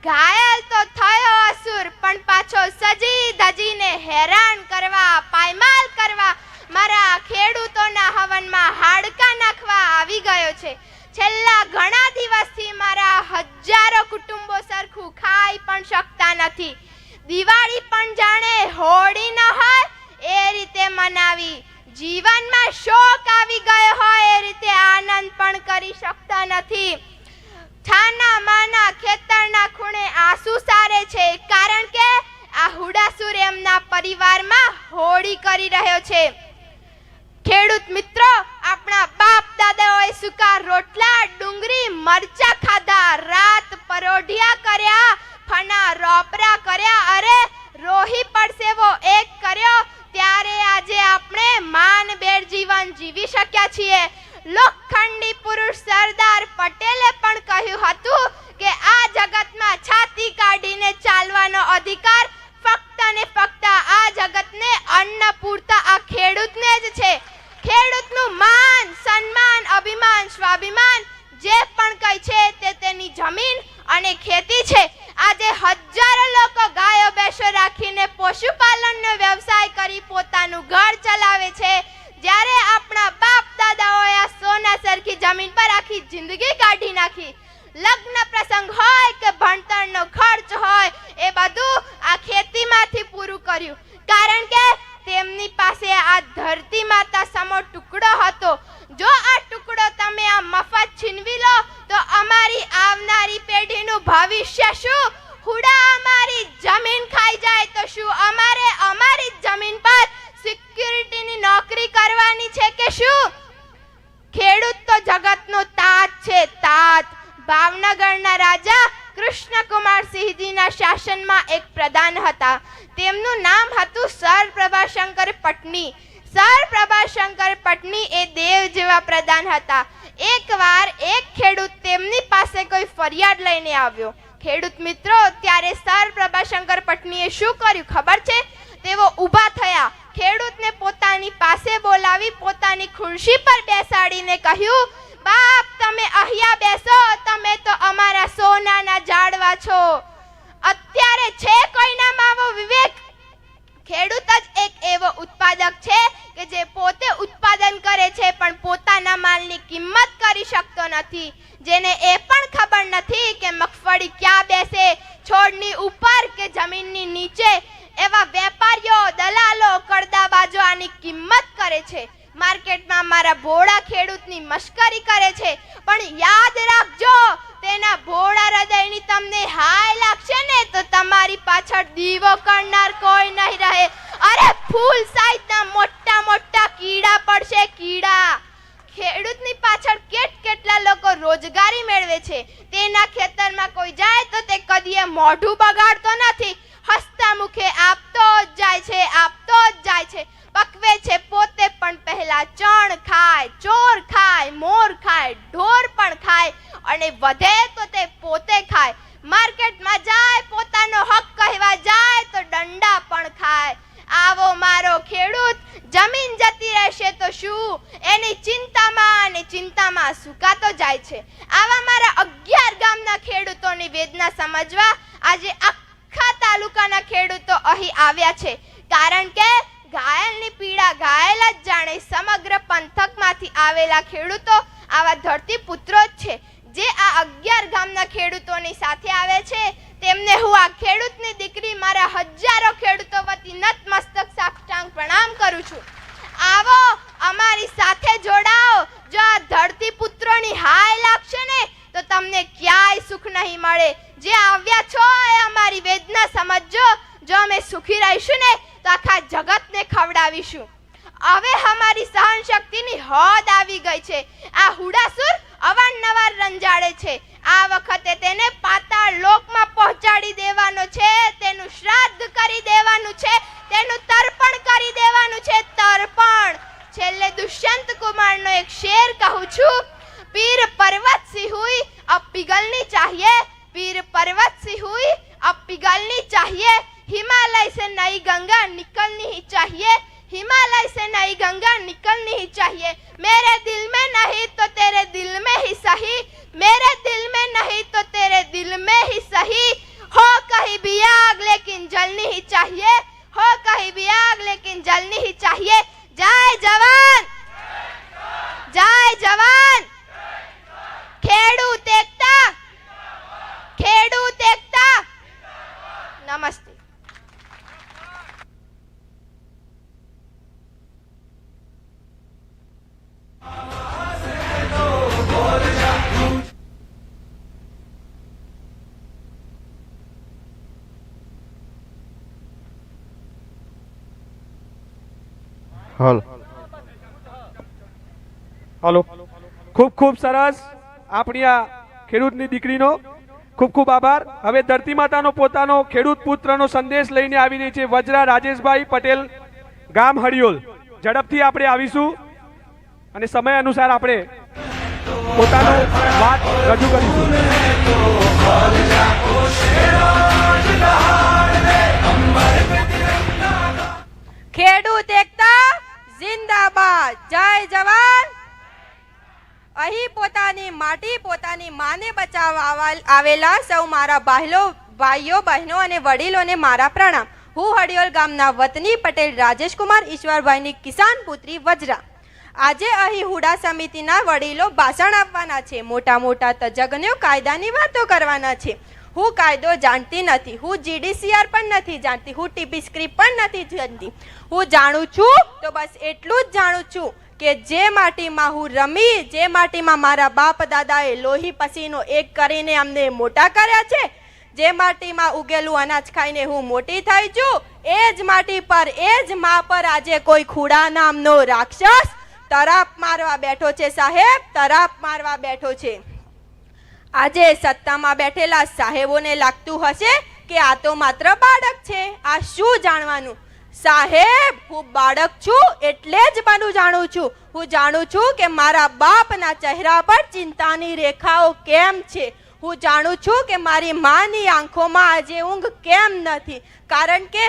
ઘાયલ તો થયો અસુર પણ પાછો સજી ધજીને હેરાન કરવા પાયમાલ કરવા મારા ખેડૂતોના હવનમાં હાડકા નાખવા આવી ગયો છે. છેલ્લા ઘણા દિવસથી મારા હજારો કુટુંબો સરખું ખાઈ પણ શકતા નથી. દિવાળી પણ જાણે હોળી ન હોય એ રીતે મનાવી, જીવનમાં શોક આવી ગયો હોય એ રીતે આનંદ પણ કરી શકતા નથી. છાના માના ખેતરના ખૂણે આંસુ સારે છે, કારણ કે આ હુડાસુર એમના પરિવારમાં હોળી કરી રહ્યો છે. ખેડૂત મિત્રો, આપણા બાપ દાદાઓએ સૂકા રોટલા ડુંગળી મરચા ખાધા, રાત પરોઢિયા કર્યા, ફના રોપરા કર્યા, અરે રોહી પડસેવો એક કર્યો, ત્યારે આજે આપણે માનભેર જીવન જીવી શક્યા છીએ. લોખંડી પુરુષ સરદાર પટેલે પણ કહ્યું હતું કે આ જગતમાં છાતી કાઢીને ચાલવાનો અધિકાર ફક્ત ને ફક્ત આ જગતને અન્ન પૂરતા આ ખેડૂતને જ છે. ખેડૂતનું માન, સન્માન, અભિમાન, સ્વાભિમાન જે પણ કંઈ છે તે તેની જમીન અને ખેતી છે. આજે હજારો લોકો ગાયો ભેંસો રાખીને પશુપાલનનો વ્યવસાય કરી પોતાનું ઘર ચલાવે છે, જ્યારે આપણા બાપ દાદાઓએ આ સોના સરખી જમીન પર આખી જિંદગી કાઢી નાખી. લગ્ન પ્રસંગ હોય કે ભણતરનો ખર્ચ હોય, એ બધું આ ખેતીમાંથી પૂરું કર્યું, કારણ કે તેમની પાસે આ ધરતી માતા સમો ટુકડો હતો. જો આ ટુકડો તમે આ મફત છીનવી લો તો અમારી આવનારી પેઢીનું ભવિષ્ય શું? હુડા અમારી જમીન ખાઈ જાય તો શું અમારે અમારી જમીન પર સિક્યુરિટીની નોકરી કરવાની છે કે શું? ખેડૂત તો જગતનો તાત છે, તાત. ભાવનગરના રાજા કૃષ્ણકુમારસિંહજીના શાસનમાં એક પ્રધાન હતા. તેમનું નામ હતું સર પ્રભાશંકર પટની. સર પ્રભાશંકર પટની એ દેવ જેવા પ્રધાન હતા. એકવાર એક ખેડૂત તેમની પાસે કોઈ ફરિયાદ લઈને આવ્યો. ખેડૂત મિત્રો, ત્યારે સર પ્રભાશંકર પટનીએ શું કર્યું ખબર છે? તેઓ ઊભા થયા, ખેડૂતને પોતાની પાસે બોલાવી પોતાની ખુરશી પર બેસાડીને કહ્યું, બાપ, તમે અહીંયા બેસો, તમે તો અમારા સોનાના ઝાડવા છો. અત્યારે છે કોઈનામાં આવો વિવેક? ખેડૂત જ એક એવો ઉત્પાદક છે કે જે પોતે ઉત્પાદન કરે છે પણ પોતાના માલની કિંમત કરી શકતો નથી, જેને એ પણ ખબર નથી કે મગફળી ક્યાં બેસે, છોડની ઉપર કે જમીનની નીચે. એવા વેપારીઓ, દલાલો, કડદાબાજો આની કિંમત કરે છે. માર્કેટમાં મારા ભોળા ખેડૂતની મશ્કરી કરે છે, પણ યાદ રાખજો, તેના ભોળા હૃદયની તમને હાય લાગશે ને તો તમારી પાછળ દીવો કરનાર કોઈ નહીં રહે. અરે ફૂલ સાઈઝના મોટા મોટા કીડા પડશે, કીડા. ખેડૂતની પાછળ કેટલા લોકો રોજગારી મેળવે છે. તેના ખેતરમાં કોઈ જાય તો તે કદીએ મોઢું બગાડતો નથી, હસતા મુખે આપતો જ જાય છે, આપતો જ જાય છે. પકવે છે પોતે પણ પહેલા ચણ ખાય, ચોર ખાય, મોર ખાય, ઢોર પણ ખાય અને વધે તો તે પોતે ખાય. માર્કેટમાં જાય, પોતાનો હક કહેવા જાય તો દંડા પણ ખાય. આવો મારો ખેડૂત જમીન જતી રહેશે તો શું, એની ચિંતામાં સુકાતો જાય છે. આવા મારા 11 ગામના ખેડૂતોની વેદના સમજવા આજે આખા તાલુકાના ખેડૂતો અહીં આવ્યા છે, કારણ કે ઘાયલની પીડા ઘાયલ જ જાણે. સમગ્ર પંથકમાંથી આવેલા ખેડૂતો આવા ધરતીપુત્રો જ છે, જે આ 11 ગામના ખેડૂતોની સાથે આવે છે. તેમને હું આ ખેડૂતની દીકરી મારા હજારો ખેડૂતો વતી નતમસ્તક સાષ્ટાંગ પ્રણામ કરું છું. આવો, અમારી સાથે જોડાઓ. જો આ ધરતીપુત્રોની હાય લાગશે ને તો તમને ક્યાંય સુખ નહીં મળે. જે આવ્યા છો એ અમારી વેદના સમજજો. જો અમે સુખી રહીશું ને તો આખા જગતને ખવડાવીશું. હવે અમારી સહન શક્તિની હદ આવી ગઈ છે. આ હુડાસુર અવારનવાર રંજાડે છે. આ વખતે તેને પાતાળ લોકમાં પહોંચાડી દેવાનો છે, તેનું શ્રાદ્ધ કરી દેવાનું છે, તેનું તર્પણ કરી દેવાનું છે, તર્પણ. છેલ્લે દુષ્યંત કુમારનો એક શેર કહું છું, પીર पर्वत सी हुई अब पिघलनी चाहिए, पीर पर्वत सी हुई अब पिघलनी चाहिए, हिमालय से नई गंगा निकलनी ही चाहिए, हिमालय से नई गंगा निकलनी ही चाहिए. मेरे दिल में नहीं तो तेरे दिल में ही सही, मेरे दिल में नहीं तो तेरे दिल में ही सही. जलनी ही चाहिए, हो कहीं भी आग लेकिन जलनी ही चाहिए। जय जवान, जय जवान। खेडूत एकता, खेडूत एकता। नमस्ते। હાલ હલો, ખૂબ ખૂબ સરસ આપણી આ ખેડૂતની દીકરીનો ખૂબ ખૂબ આભાર. હવે ધરતી માતાનો પોતાનો ખેડૂત પુત્રનો સંદેશ લઈને આવી રહી છે વજરા રાજેશભાઈ પટેલ, ગામ હડિયોલ. ઝડપથી આપણે આવીશું અને સમય અનુસાર આપણે પોતાનો વાત રજૂ કરીશું. ખેડૂત એકતા જિંદાબાદ, જય જવાન. અહીં પોતાની માટી પોતાની માને બચાવવા આવેલા સૌ મારા ભાઈઓ બહેનો અને વડીલોને મારા પ્રણામ. હું હડિયોલ ગામના વતની પટેલ રાજેશકુમાર ઈશ્વરભાઈની કિસાન પુત્રી વજરા. આજે અહીં હુડા સમિતિના વડીલો ભાષણ આપવાના છે. મોટા મોટા તજજ્ઞો કાયદાની વાતો કરવાના છે. હું કાયદો જાણતી નથી, હું GDCR પણ નથી જાણતી, હું TP સ્ક્રિપ્ટ પણ નથી જાણતી. હું જાણું છું તો બસ એટલું જ જાણું છું કે જે માટીમાં હું રમી, જે માટીમાં મારા બાપ દાદાએ લોહી પસીનો એક કરીને અમને મોટા કર્યા છે, જે માટીમાં ઉગેલું અનાજ ખાઈને હું મોટી થઈ છું, એ જ માટી પર, એ જ મા પર આજે કોઈ ખુડા નામનો રાક્ષસ તરાપ મારવા બેઠો છે. સાહેબ, તરાપ મારવા બેઠો છે. આજે સત્તામાં બેઠેલા સાહેબોને લાગતું હશે કે આ તો માત્ર બાળક છે. આ શું જાણવાનું? સાહેબ, હું બાળક છું એટલે જ બધું જાણું છું. હું જાણું છું કે મારા બાપના ચહેરા પર ચિંતાની રેખાઓ કેમ છે. હું જાણું છું કે મારી માની આંખોમાં આજે ઊંઘ કેમ નથી. કારણ કે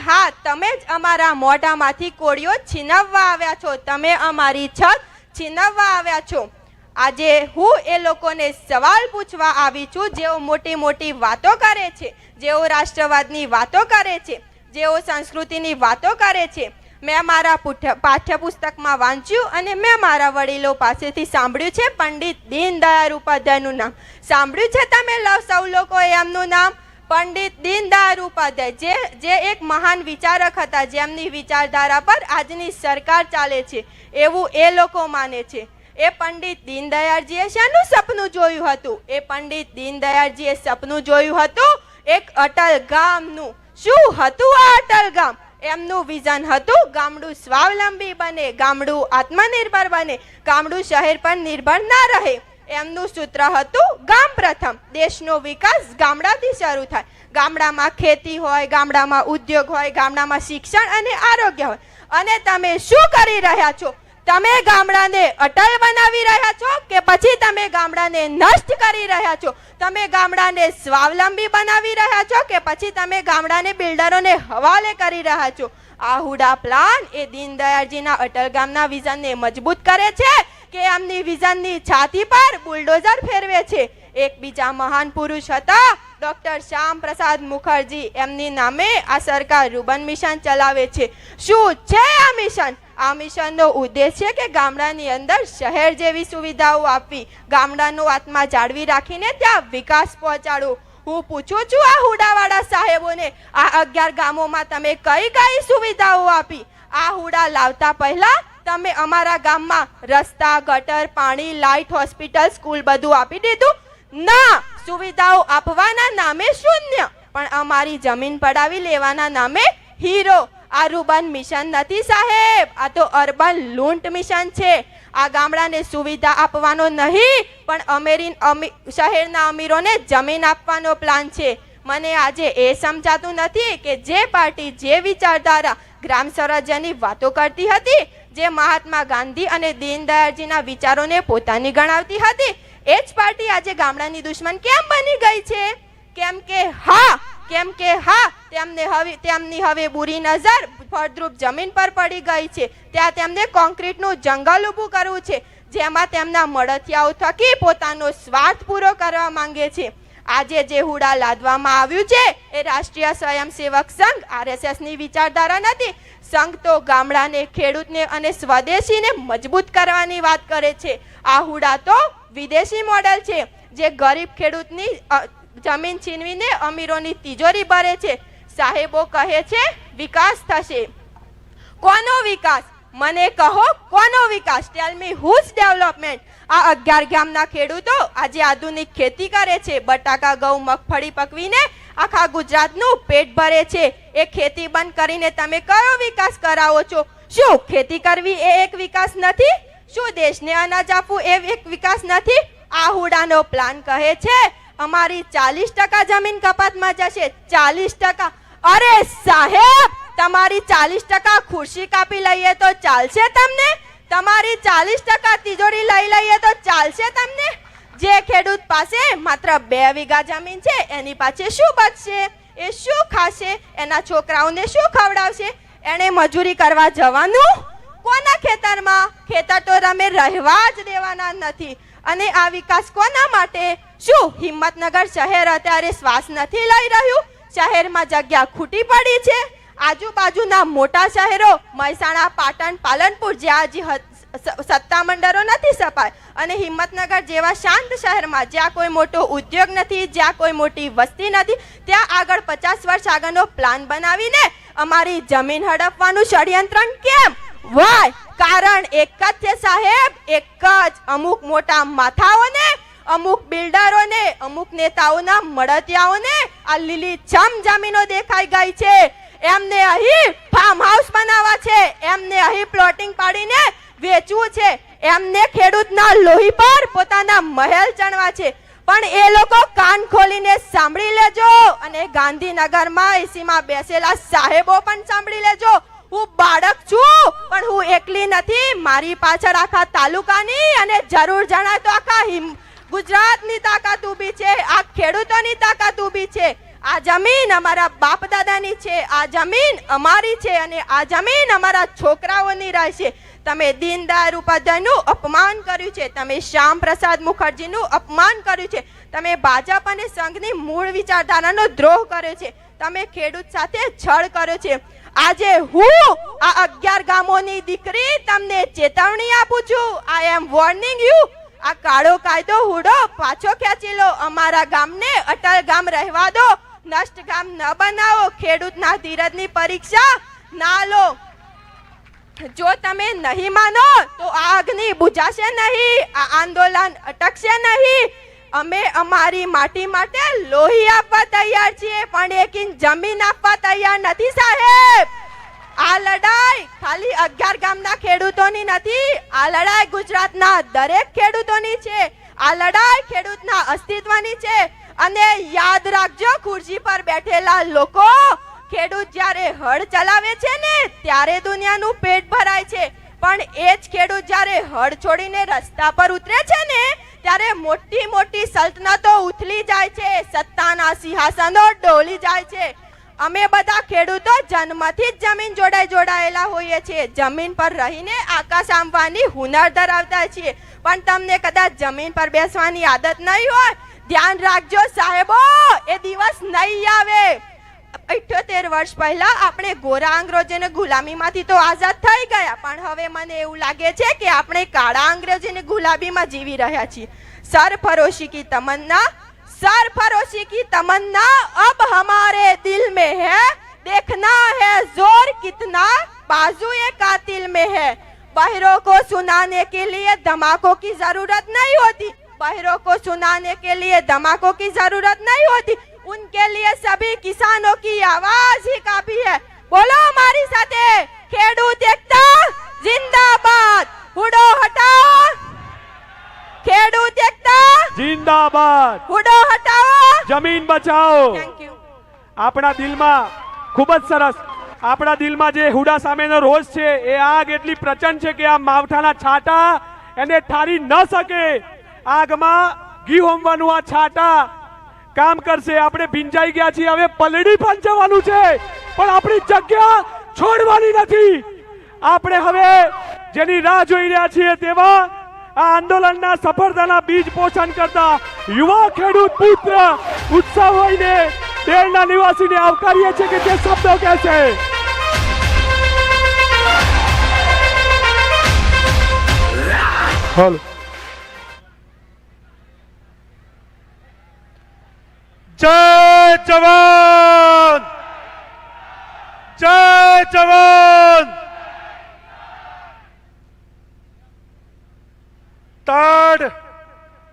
હા, તમે જ અમારા મોઢામાંથી કોળીઓ છીનવવા આવ્યા છો. તમે અમારી છત છીનવવા આવ્યા છો. આજે હું એ લોકોને સવાલ પૂછવા આવી છું જેઓ મોટી મોટી વાતો કરે છે, જેઓ રાષ્ટ્રવાદની વાતો કરે છે, જેઓ સંસ્કૃતિની વાતો કરે છે. મેં મારા પાઠ્યપુસ્તકમાં વાંચ્યું અને મેં મારા વડીલો પાસેથી સાંભળ્યું છે પંડિત દીનદયાળ ઉપાધ્યાયનું નામ. સાંભળ્યું છે તમે સૌ લોકોએ એમનું નામ? પંડિત દીનદયાળ ઉપાધ્યાય, જે એક મહાન વિચારક હતા, જેમની વિચારધારા પર આજની સરકાર ચાલે છે એવું એ લોકો માને છે. એ પંડિત દીનદયાળજીએ શાનું સપનું જોયું હતું? એ પંડિત દીનદયાળજીએ સપનું જોયું હતું એક અટલ ગામનું. શું હતું આ અટલ ગામ? એમનું વિઝન હતું ગામડું સ્વાવલંબી બને, ગામડું આત્મનિર્ભર બને, ગામડું શહેર પર નિર્ભર ના રહે. એમનું સૂત્ર હતું ગામ પ્રથમ. દેશનો વિકાસ ગામડાથી શરૂ થાય. ગામડામાં ખેતી હોય, ગામડામાં ઉદ્યોગ હોય, ગામડામાં શિક્ષણ અને આરોગ્ય હોય. અને તમે શું કરી રહ્યા છો? તમે ગામડાને અટલ બનાવી રહ્યા છો કે પછી તમે ગામડાને નષ્ટ કરી રહ્યા છો? તમે ગામડાને સ્વાવલંબી બનાવી રહ્યા છો કે પછી તમે ગામડાને બિલ્ડરોને હવાલે કરી રહ્યા છો? આ હુડા પ્લાન એ દીનદયાળજીના અટલ ગામના વિઝનને મજબૂત કરે છે કે એમની વિઝનની છાતી પર બુલડોઝર ફેરવે છે? એક બીજા મહાન પુરુષ હતા ડોક્ટર શ્યામ પ્રસાદ મુખર્જી. એમની નામે આ સરકાર રૂબન મિશન ચલાવે છે. શું છે આ મિશન? આ મિશનનો ઉદ્દેશ છે કે ગામડાની અંદર શહેર જેવી સુવિધાઓ આપવી, ગામડાનો આત્મા જાળવી રાખીને ત્યાં વિકાસ પહોંચાડવો. હું પૂછું છું આ હુડાવાળા સાહેબોને, આ 11 ગામોમાં તમે કઈ કઈ સુવિધાઓ આપી? આ હુડા લાવતા પહેલા તમે અમારા ગામમાં રસ્તા, ગટર, પાણી, લાઇટ, હોસ્પિટલ, સ્કૂલ બધું આપી દીધું? ના, સુવિધાઓ આપવાના નામે શૂન્ય, પણ અમારી જમીન પડાવી લેવાના નામે હીરો. આ રૂબન મિશન નથી સાહેબ, આ તો અર્બન લૂંટ મિશન છે. આ ગામડાને સુવિધા આપવાનો નહીં પણ શહેરના અમીરોને જમીન આપવાનો પ્લાન છે. મને આજે એ સમજાતું નથી કે જે પાર્ટી જે વિચારધારા ગ્રામ સ્વરાજ્યની વાતો કરતી હતી, જે મહાત્મા ગાંધી અને દીનદયાળજીના વિચારોને પોતાની ગણાવતી હતી, એ જ પાર્ટી આજે ગામડાની દુશ્મન કેમ બની ગઈ છે? કેમ કે હા તેમની હવે બુરી નજર ફળદ્રુપ જમીન પર પડી ગઈ છે. ત્યાં તેમને કોન્ક્રીટનું જંગલ ઊભું કરવું છે જેમાં તેમના મળતિયાઓ થકી પોતાનો સ્વાર્થ પૂરો કરવા માંગે છે. આજે જે હુડા લાદવામાં આવ્યું છે એ રાષ્ટ્રીય સ્વયંસેવક સંઘ RSS ની વિચારધારા નથી. સંઘ તો ગામડાને, ખેડૂતને અને સ્વદેશીને મજબૂત કરવાની વાત કરે છે. આ હુડા તો વિદેશી મોડેલ છે જે ગરીબ ખેડૂતની જમીન છીનવીને અમીરોની તિજોરી ભરે છે. સાહેબો કહે છે વિકાસ થશે. કોનો વિકાસ? મને કહો કોનો વિકાસ? ટેલ મી હુઝ ડેવલપમેન્ટ? આ 11 ગામના ખેડૂતો આજે આધુનિક ખેતી કરે છે. બટાકા, ઘઉં, મગફળી પકવીને આખા ગુજરાતનું પેટ ભરે છે. એ ખેતી બંધ કરીને તમે કયો વિકાસ કરાવો છો? શું ખેતી કરવી એ એક વિકાસ નથી? શું દેશને અનાજ આપવું એ એક વિકાસ નથી? આ હુડાનો પ્લાન કહે છે અમારી 40% જમીન કપાતમાં જશે. 40%? અરે સાહેબ, તમારી 40% ખુરશી કાપી લઈએ તો ચાલશે તમને? તમારી 40% તિજોરી લઈ લઈએ તો ચાલશે તમને? જે ખેડૂત પાસે માત્ર 2 વીઘા જમીન છે એની પાસે શું બચશે? એ શું ખાશે? એના છોકરાઓને શું ખવડાવશે? એને મજૂરી કરવા જવાનું કોના ખેતરમાં? ખેતર તો તમે રહેવા જ દેવાના નથી. અને આ વિકાસ કોના માટે? શું હિંમતનગર શહેર અત્યારે શ્વાસ નથી લઈ રહ્યું? શહેરમાં જગ્યા ખૂટી પડી છે. આજુબાજુના મોટા શહેરો મહેસાણા, પાટણ, પાલનપુર જ્યાં હજી સત્તા મંડળો નથી સપાય, અને હિંમતનગર જેવા શાંત શહેરમાં જ્યાં કોઈ મોટો ઉદ્યોગ નથી, જ્યાં કોઈ મોટી વસ્તી નથી, ત્યાં આગળ 50 વર્ષ આગળનો પ્લાન બનાવીને અમારી જમીન હડપવાનું ષડયંત્ર કેમ? વાય? કારણ એક જ છે સાહેબ, એક જ. અમુક મોટા માથાઓને, અમુક બિલ્ડરોને, અમુક નેતાઓના મળતિયાઓને આ લીલી છમ જમીનો દેખાઈ ગઈ છે. એમને અહીં ફાર્મ હાઉસ બનાવવા છે, એમને અહીં પ્લોટિંગ પાડીને વેચવું છે, એમને ખેડૂતના લોહી પર પોતાના મહેલ ચણવા છે. પણ એ લોકો કાન ખોલીને સાંભળી લેજો, અને ગાંધીનગરમાં એસીમાં બેસેલા સાહેબો પણ સાંભળી લેજો. હું બાળક છું પણ હું એકલી નથી. મારી પાછળ આખા તાલુકાની અને જરૂર જણાય તો આખા ગુજરાતની તાકાત ઊભી છે. આ ખેડૂતોની તાકાત ઊભી છે. આ જમીન અમારા બાપ દાદાની છે, આ જમીન અમારી છે, અને આ જમીન અમારા છોકરાઓની રહેશે. તમે દીનદયાળ ઉપાધ્યાયનું અપમાન કર્યું છે, તમે શ્યામ પ્રસાદ મુખર્જીનું અપમાન કર્યું છે, તમે ભાજપ અને સંઘની મૂળ વિચારધારાનો દ્રોહ કર્યો છે, તમે ખેડૂત સાથે છળ કર્યો છે. આજે હું આ 11 ગામોની દીકરી તમને ચેતવણી આપું છું. આઈ એમ વોર્નિંગ યુ. આ કાળો કાયદો હુડો પાછો ખેંચી લો. અમારા ગામને અટલ ગામ રહેવા દો, નષ્ટ ગામ ન બનાવો. ખેડૂતના ધીરજની પરીક્ષા ના લો. જો તમે નહીં માનો તો આ અગ્નિ બુઝાશે નહીં, આ આંદોલન અટકશે નહીં. અમે અમારી માટી માટે લોહી આપવા તૈયાર છીએ, પણ એક ઇંચ જમીન આપવા તૈયાર નથી સાહેબ. આ લડાઈ ખાલી 11 ગામના ખેડૂતોની નથી, આ લડાઈ ગુજરાતના દરેક ખેડૂતોની છે. આ લડાઈ ખેડૂતના અસ્તિત્વની છે. અને યાદ રાખજો, ખુરશી પર બેઠેલા લોકો, ખેડૂત જ્યારે હળ ચલાવે છે ને ત્યારે દુનિયાનું પેટ ભરાય છે, પણ એ જ ખેડૂત જ્યારે હળ છોડીને રસ્તા પર ઉતરે છે ને ત્યારે મોટી મોટી સલ્તનતો ઉથલી જાય છે, સત્તાના સિંહાસનો ડોલી જાય છે. અમે બધા ખેડૂતો જન્મથી જ જમીન જોડાયેલા હોઈએ છીએ. જમીન પર રહીને આકાશ આંબવાની હુનર ધરાવતા છીએ, પણ તમને કદાચ જમીન પર બેસવાની આદત નહીં હોય. ધ્યાન રાખજો સાહેબો, એ દિવસ નહીં આવે. 78 વર્ષ પહેલા આપણે ગોરા અંગ્રેજોની ગુલામીમાંથી તો આઝાદ થઈ ગયા, પણ હવે મને એવું લાગે છે કે આપણે કાળા અંગ્રેજોની ગુલામીમાં જીવી રહ્યા છીએ. સરફરોશી કી તમન્ના, सरफरोशी की तमन्ना अब हमारे दिल में है, देखना है जोर कितना बाजुए कातिल में है. बहरों को सुनाने के लिए धमाकों की जरूरत नहीं होती, बहरों को सुनाने के लिए धमाकों की जरूरत नहीं होती, उनके लिए सभी किसानों की आवाज ही काफी है. बोलो हमारी साथे, खेडूत एकता जिंदाबाद, हुडो हटाओ, ખેડૂત એકતા જિંદાબાદ, હુડો હટાવો, જમીન બચાવો. Thank you. આપણા દિલમાં ખૂબ જ સરસ, આપણા દિલમાં જે હુડા સામેનો રોષ છે એ આગ એટલી પ્રચંડ છે કે આ માવઠાના છાંટા એને ઠારી ન શકે. આગમાં ઘી હોમવાનું આ છાંટા કામ કરશે. આપણે ભીંજાઈ ગયા છીએ, હવે પલડી પણ જવાનું છે, પણ આપણી જગ્યા છોડવાની નથી. આપણે હવે જેની રાહ જોઈ રહ્યા છીએ તેવા આ આંદોલનના સફળતાના બીજ પોષણ કરતા યુવા ખેડૂત પુત્ર ઉત્સવભાઈને બેરના નિવાસીને આવકારીએ છીએ કે જે શબ્દો કહે છે. હાલો. જય જવાન, જય જવાન. તાડ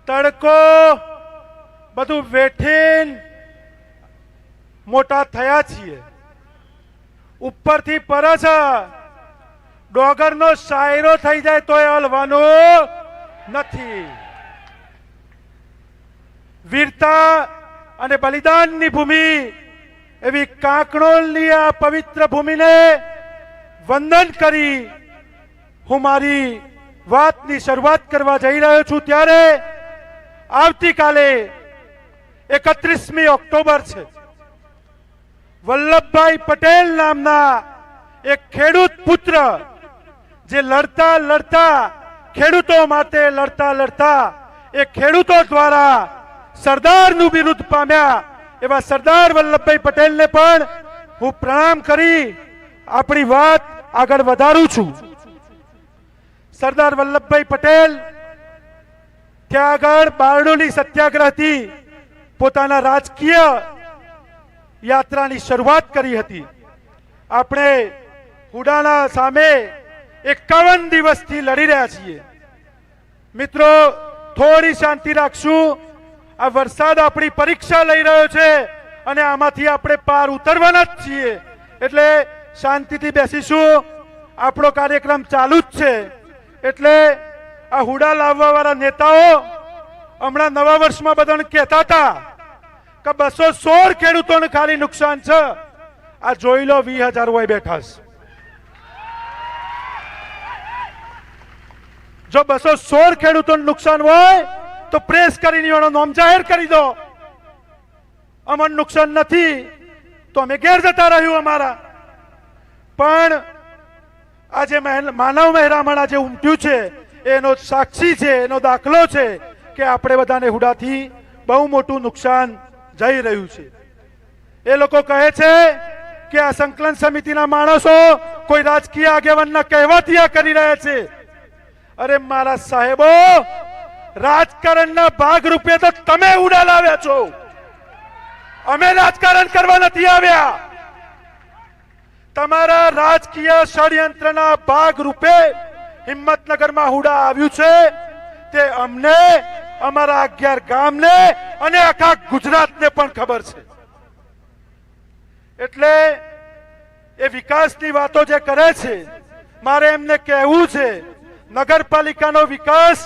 તડકો બધું વેઠીન મોટા થયા છીએ. ઉપરથી પરસ ડોગરનો શાયરો થઈ જાય તોય હલવાનું નથી. વીરતા અને બલિદાનની ભૂમિ એવી કાંકણોલની આ પવિત્ર ભૂમિને વંદન કરી હું મારી વાતની શરૂઆત કરવા જઈ રહ્યો છું. ત્યારે આવતીકાલે 31મી ઓક્ટોબર છે. વલ્લભભાઈ પટેલ નામના એક ખેડૂત પુત્ર જે લડતા લડતા ખેડૂતો માટે લડતા લડતા એ ખેડૂતો દ્વારા સરદારનું બિરુદ પામ્યા એવા સરદાર વલ્લભભાઈ પટેલને પણ હું પ્રણામ કરી આપણી વાત આગળ વધારું છું. સરદાર વલ્લભભાઈ પટેલ ત્યાં આગળ બારડોલી સત્યાગ્રહથી પોતાના રાજકીય યાત્રાની શરૂઆત કરી હતી. આપણે હુડાના સામે 51 દિવસથી લડી રહ્યા છીએ. મિત્રો, થોડી શાંતિ રાખશું. આ વરસાદ આપણી પરીક્ષા લઈ રહ્યો છે અને આમાંથી આપણે પાર ઉતરવાના જ છીએ. એટલે શાંતિથી બેસીશું. આપણો કાર્યક્રમ ચાલુ જ છે. એટલે આ હુડા લાવવા વાળા નેતાઓ હમણાં નવા વર્ષમાં બધાને કહેતા હતા કે 216 ખેડૂતોને ખાલી નુકસાન છે. આ જોઈ લો 20,000 હોય બેઠા છે. જો 216 ખેડૂતોને નુકસાન હોય તો પ્રેસ કરીને એનો નામ જાહેર કરી દો. અમને નુકસાન નથી તો અમે ઘેર જતા રહ્યું અમારા. પણ આજે માનવ મહેરામણ આજે ઉમટ્યું છે એનો સાક્ષી છે, એનો દાખલો છે કે આપણે બધાને હુડાથી બહુ મોટું નુકસાન જઈ રહ્યું છે. એ લોકો કહે છે કે આ સંકલન સમિતિના માણસો કોઈ રાજકીય આગેવાનના કહેવાથી આ કરી રહ્યા છે. અરે મારા સાહેબો, રાજકારણના ભાગ રૂપે તો તમે હુડા લાવ્યા છો. અમે રાજકારણ કરવા નથી આવ્યા. તમારા રાજકીય ષડયંત્રના ભાગ રૂપે હિંમતનગરમાં હુડા આવ્યું છે. તે અમને, અમારા 11 ગામને અને આખા ગુજરાતને પણ ખબર છે. એટલે એ વિકાસની વાતો જે કરે છે, મારે એમને કહેવું છે નગરપાલિકાનો વિકાસ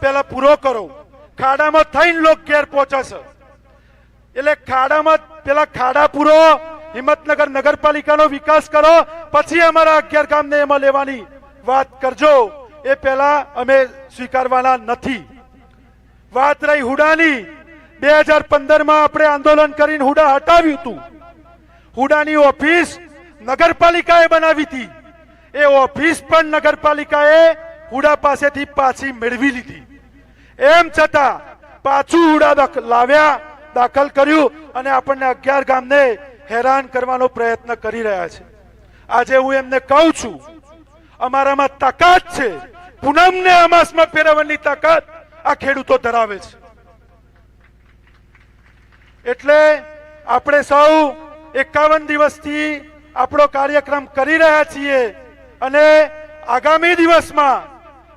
પહેલા પૂરો કરો. ખાડામાં થઈને લોક ઘેર પહોંચે છે. એટલે ખાડામાં પેલા ખાડા પૂરો, હિંમતનગર નગરપાલિકાનો વિકાસ કરો, પછી અમારા 11 ગામને એમાં લેવાની વાત કરજો. એ પહેલા અમે સ્વીકારવાના નથી. વાત રહી હુડાની, 2015માં આપણે આંદોલન કરીને હુડા હટાવ્યું હતું. હુડાની ઓફિસ નગરપાલિકાએ બનાવી હતી. એ ઓફિસ પણ નગરપાલિકાએ હુડા પાસેથી પાછી મેળવી લીધી. એમ છતાં પાછું હુડા લાવ્યા, દાખલ કર્યું અને આપણને 11 ગામને હેરાન કરવાનો પ્રયત્ન કરી રહ્યા છે. આજે હું એમને કહું છું, અમારામાં તાકાત છે. પૂનમને અમાસમાં ફેરવવાની તાકાત આ ખેડૂતો ધરાવે છે. એટલે આપણે સૌ 51 દિવસથી આપણો કાર્યક્રમ કરી રહ્યા છીએ અને આગામી દિવસમાં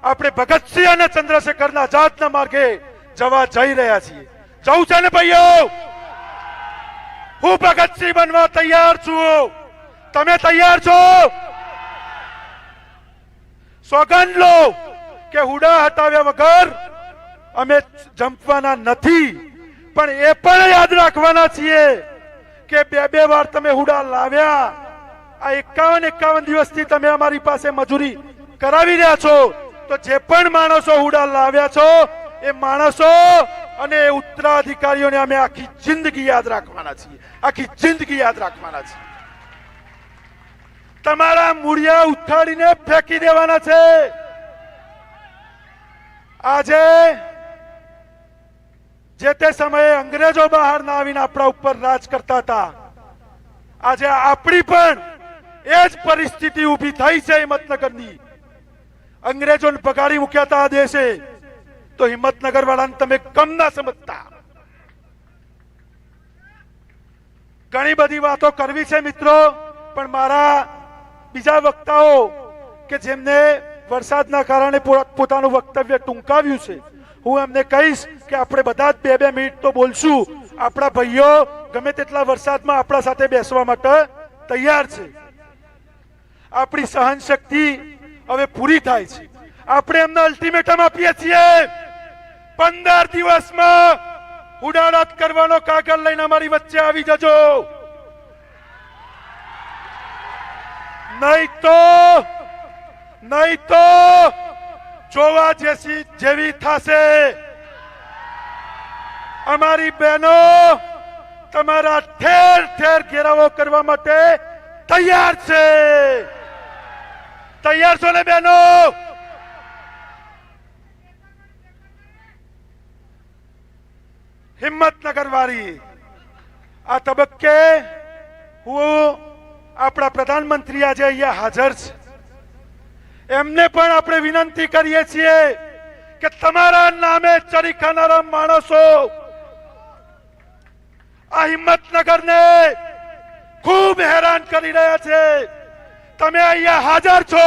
આપણે ભગતસિંહ અને ચંદ્રશેખરના આઝાદના માર્ગે જવા જઈ રહ્યા છીએ. જવું છે ને ભાઈઓ? હું ભગતસિંહ બનવા તૈયાર છું. તમે તૈયાર છો? સોગંદ લો કે હુડા હટાવ્યા વગર અમે જંપવાના નથી. પણ એ પણ યાદ રાખવાના છીએ કે બે વાર તમે હુડા લાવ્યા. આ 51 દિવસથી તમે અમારી પાસે મજૂરી કરાવી રહ્યા છો. તો જે પણ માણસો હુડા લાવ્યા છો એ માણસો અને ઉત્તરાધિકારીઓને અમે આખી જિંદગી યાદ રાખવાના છીએ. આખી જિંદગી યાદ રાખવાના છીએ. તમારા મૂળિયા ઉઠાડીને ફેંકી દેવાના છે. આજે જે તે સમયે અંગ્રેજો બહાર ના આવીને આપણા ઉપર રાજ કરતા હતા, આજે આપણી પણ એ જ પરિસ્થિતિ ઊભી થઈ છે હિંમતનગરની. અંગ્રેજોને ભગાડી મૂક્યા હતા આ દેશે, તો હિંમતનગર વાળાને તમે કમ ના સમજતા. ઘણી બધી વાતો કરવી છે મિત્રો, પણ મારા બીજા વક્તાઓ કે જેમને વરસાદના કારણે પોતાનું વક્તવ્ય ટૂંકાવ્યું છે, હું એમને કહીશ કે આપણે બધા જ 2-2 મિનિટ તો બોલશું. આપણા ભાઈઓ ગમે તેટલા વરસાદમાં આપણા સાથે બેસવા માટે તૈયાર છે. આપણી સહન શક્તિ હવે પૂરી થાય છે. આપણે એમને અલ્ટિમેટમ આપીએ છીએ, 15 દિવસમાં ઉડાડાત કરવાનો કાગળ લઈને અમારી વચ્ચે આવી જજો, નહીં તો જોવા જેવી થશે. અમારી બહેનો તમારા ઠેર ઠેર ઘેરાવો કરવા માટે તૈયાર છે. તૈયાર છો ને બહેનો? હિંમતનગર વાળી આ તબક્કે હું આપણા પ્રધાનમંત્રી આજે અહીંયા હાજર છે, એમને પણ આપણે વિનંતી કરીએ છીએ કે તમારા નામે ચરી ખાનારા માણસો આ હિંમતનગરને ખૂબ હેરાન કરી રહ્યા છે. તમે અહીંયા હાજર છો,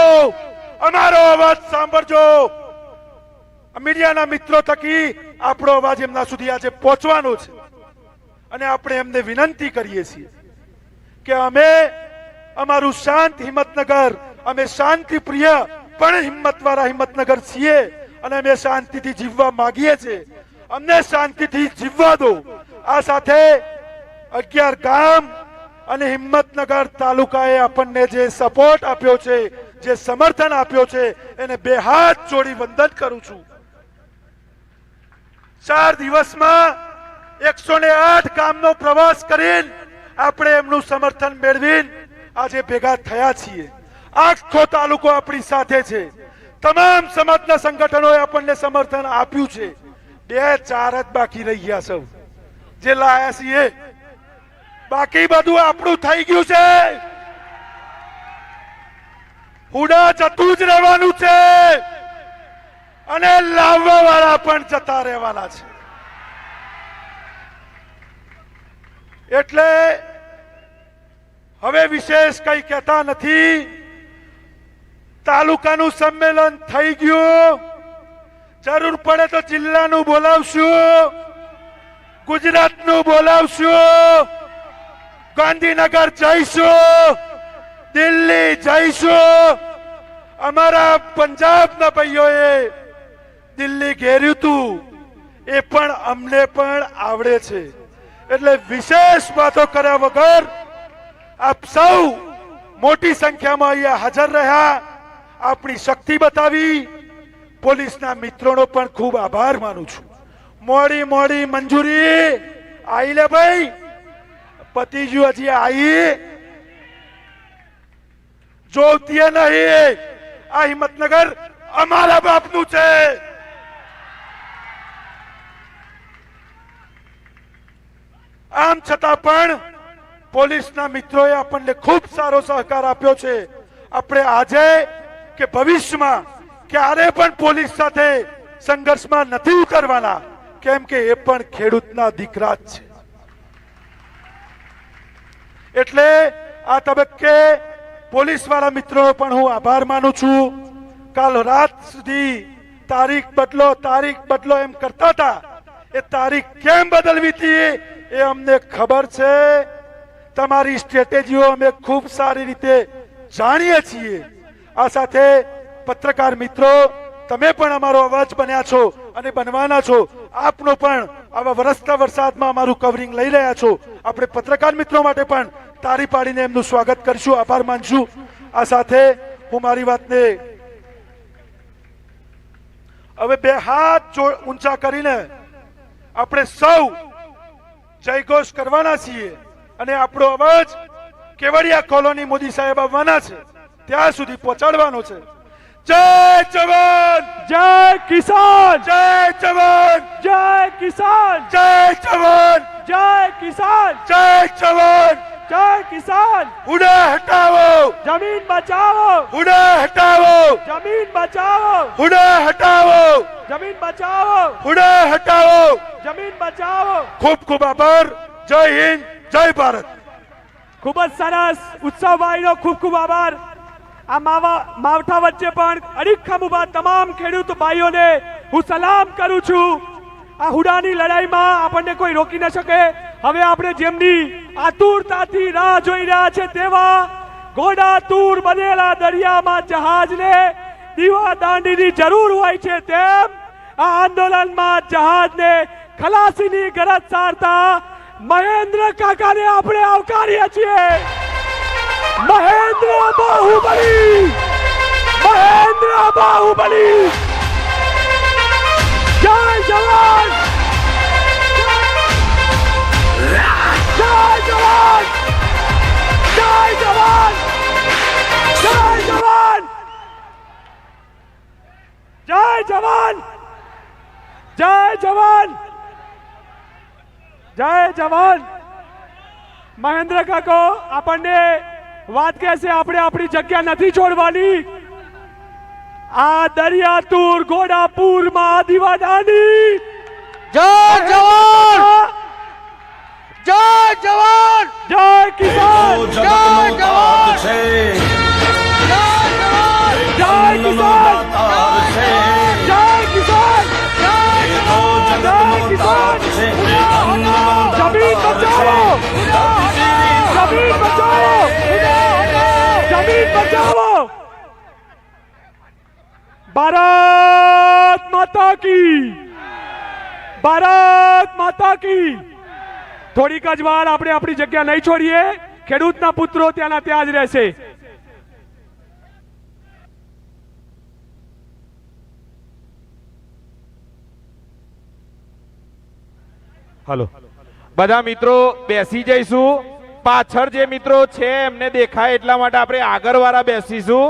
અમારો અવાજ સાંભળજો. મીડિયાના મિત્રો થકી આપણો અવાજ એમના સુધી આજે પહોંચવાનો છે, અને આપણે એમને વિનંતી કરીએ છીએ કે અમે અમારું શાંત હિંમતનગર, અમે શાંતિ પ્રિય પણ હિંમતવાળા હિંમતનગર છીએ, અને અમે શાંતિથી જીવવા માંગીએ છીએ. અમને શાંતિથી જીવવા દો. આ સાથે 11 ગામ અને હિંમતનગર તાલુકાએ આપણને જે સપોર્ટ આપ્યો છે, જે સમર્થન આપ્યો છે, એને 2 હાથ જોડી વંદન કરું છું. 4 દિવસમાં 108 ગામનો પ્રવાસ કરીને આપણે એમનું સમર્થન મેળવીને આજે ભેગા થયા છીએ. આખો તાલુકો આપણી સાથે છે. તમામ સમાજના સંગઠનોએ આપણને સમર્થન આપ્યું છે. 2-4 જ બાકી રહી ગયા સૌ જે લાયા છીએ, બાકી બધું આપણું થઈ ગયું છે. હુડા જતું જ રહેવાનું છે, અને લાવવા વાળા પણ જતા રહેવાના છે. એટલે હવે વિશેષ કઈ કહેતા નથી. તાલુકાનું સંમેલન થઈ ગયું. જરૂર પડે તો જિલ્લાનું બોલાવશું, ગુજરાતનું બોલાવશું, ગાંધીનગર જઈશું, દિલ્હી જઈશું. અમારા પંજાબના ભાઈઓએ દિલ્હી ઘેર્યું હતું, એ પણ અમને પણ આવડે છે. એટલે વિશેષ વાતો કર્યા વગર આપ સૌ મોટી સંખ્યામાં અહીંયા હાજર રહ્યા, આપણી શક્તિ બતાવી. પોલીસના મિત્રોનો પણ ખૂબ આભાર માનું છું. મોડી મંજૂરી આઈ લે ભાઈ, પતિજી હજી આઈ જોતી નહીં. આ હિંમતનગર અમારા બાપનું છે. આમ છતાં પણ પોલીસના મિત્રોએ આપણને ખૂબ સારો સહકાર આપ્યો છે. આપણે આજે કે ભવિષ્યમાં ક્યારે પણ પોલીસ સાથે સંઘર્ષમાં નથી ઉતરવાના, કેમ કે એ પણ ખેડૂતના દીકરા જ છે. એટલે આ તબક્કે પોલીસ વાળા મિત્રોનો પણ હું આભાર માનું છું. કાલ રાત સુધી તારીખ બદલો એમ કરતા હતા. એ તારીખ કેમ બદલવી હતી એ અમને ખબર છે. તમારી સ્ટ્રેટેજીઓ અમે ખૂબ સારી રીતે જાણીએ છીએ. આ સાથે પત્રકાર મિત્રો, તમે પણ અમારો અવાજ બન્યા છો અને બનવાના છો. આપનો પણ આવા વરસતા વરસાદમાં અમારું કવરિંગ લઈ રહ્યા છો. આપણે પત્રકાર મિત્રો માટે પણ તાળી પાડીને એમનું સ્વાગત કરીશું, આભાર માનશું. આ સાથે હું મારી વાતને હવે 2 હાથ ઊંચા કરીને આપણે સૌ જયઘોષ કરવાના છીએ, અને આપણો અવાજ કેવડિયા કોલોની મોદી સાહેબ આવવાના છે ત્યાં સુધી પહોંચાડવાનો છે. જય જવાન, જય કિસાન, જય જવાન, જય કિસાન, જય જવાન, જય કિસાન, જય જવાન. જય કિસાન. હુડા હટાવો, જમીન બચાવો, હુડા હટાવો, જમીન બચાવો, હુડા હટાવો, જમીન બચાવો, હુડા હટાવો. જમીન બચાવો. ખૂબ ખૂબ આભાર. જય હિન્દ, જય ભારત. ખૂબ જ સરસ ઉત્સવભાઈનો ખૂબ ખૂબ આભાર. આ માવઠા વચ્ચે પણ અડીખમ ઉભા તમામ ખેડૂત ભાઈઓને હું સલામ કરું છું. આ હુડાની લડાઈમાં આપણને કોઈ રોકી ન શકે. હવે આપણે જેમની આતુરતાથી રાહ જોઈ રહ્યા છે તેવા ગોડાતુર બનેલા દરિયામાં જહાજને દીવા દાંડીની જરૂર હોય છે તેમ આ આંદોલનમાં જહાજને ખલાસીની ગરજ સારતા મહેન્દ્ર કાકાને આપણે આવકારીએ છીએ. મહેન્દ્ર બાહુબલી, મહેન્દ્ર બાહુબલી. જય જવાન, જય જવાન, જય જવાન, જય જવાન, જય જવાન, જય જવાન, જય જવાન. મહેન્દ્ર કાકો આપણને વાત કહેશે આપણે આપણી જગ્યા નથી છોડવાની. આ દરિયા તુર ગોડાપુરમાં દીવાદાની. જય જવાન, જય જવાન, જય કિસાન, જય જવાન, જય જવાન, જય કિસાન, જય કિસાન, જય કિસાન. જમીન બચાવો, જમીન બચાવો, જમીન બચાવો. ભારત માતા કી, ભારત માતા કી. થોડીક જ વાર આપણે આપણી જગ્યા નહીં છોડીએ. ખેડૂતના પુત્રો ત્યાંના ત્યાં જ રહેશે. હલો બધા મિત્રો બેસી જઈશું. પાછળ જે મિત્રો છે એમને દેખાય એટલા માટે આપણે આગળ વાળા બેસીશું.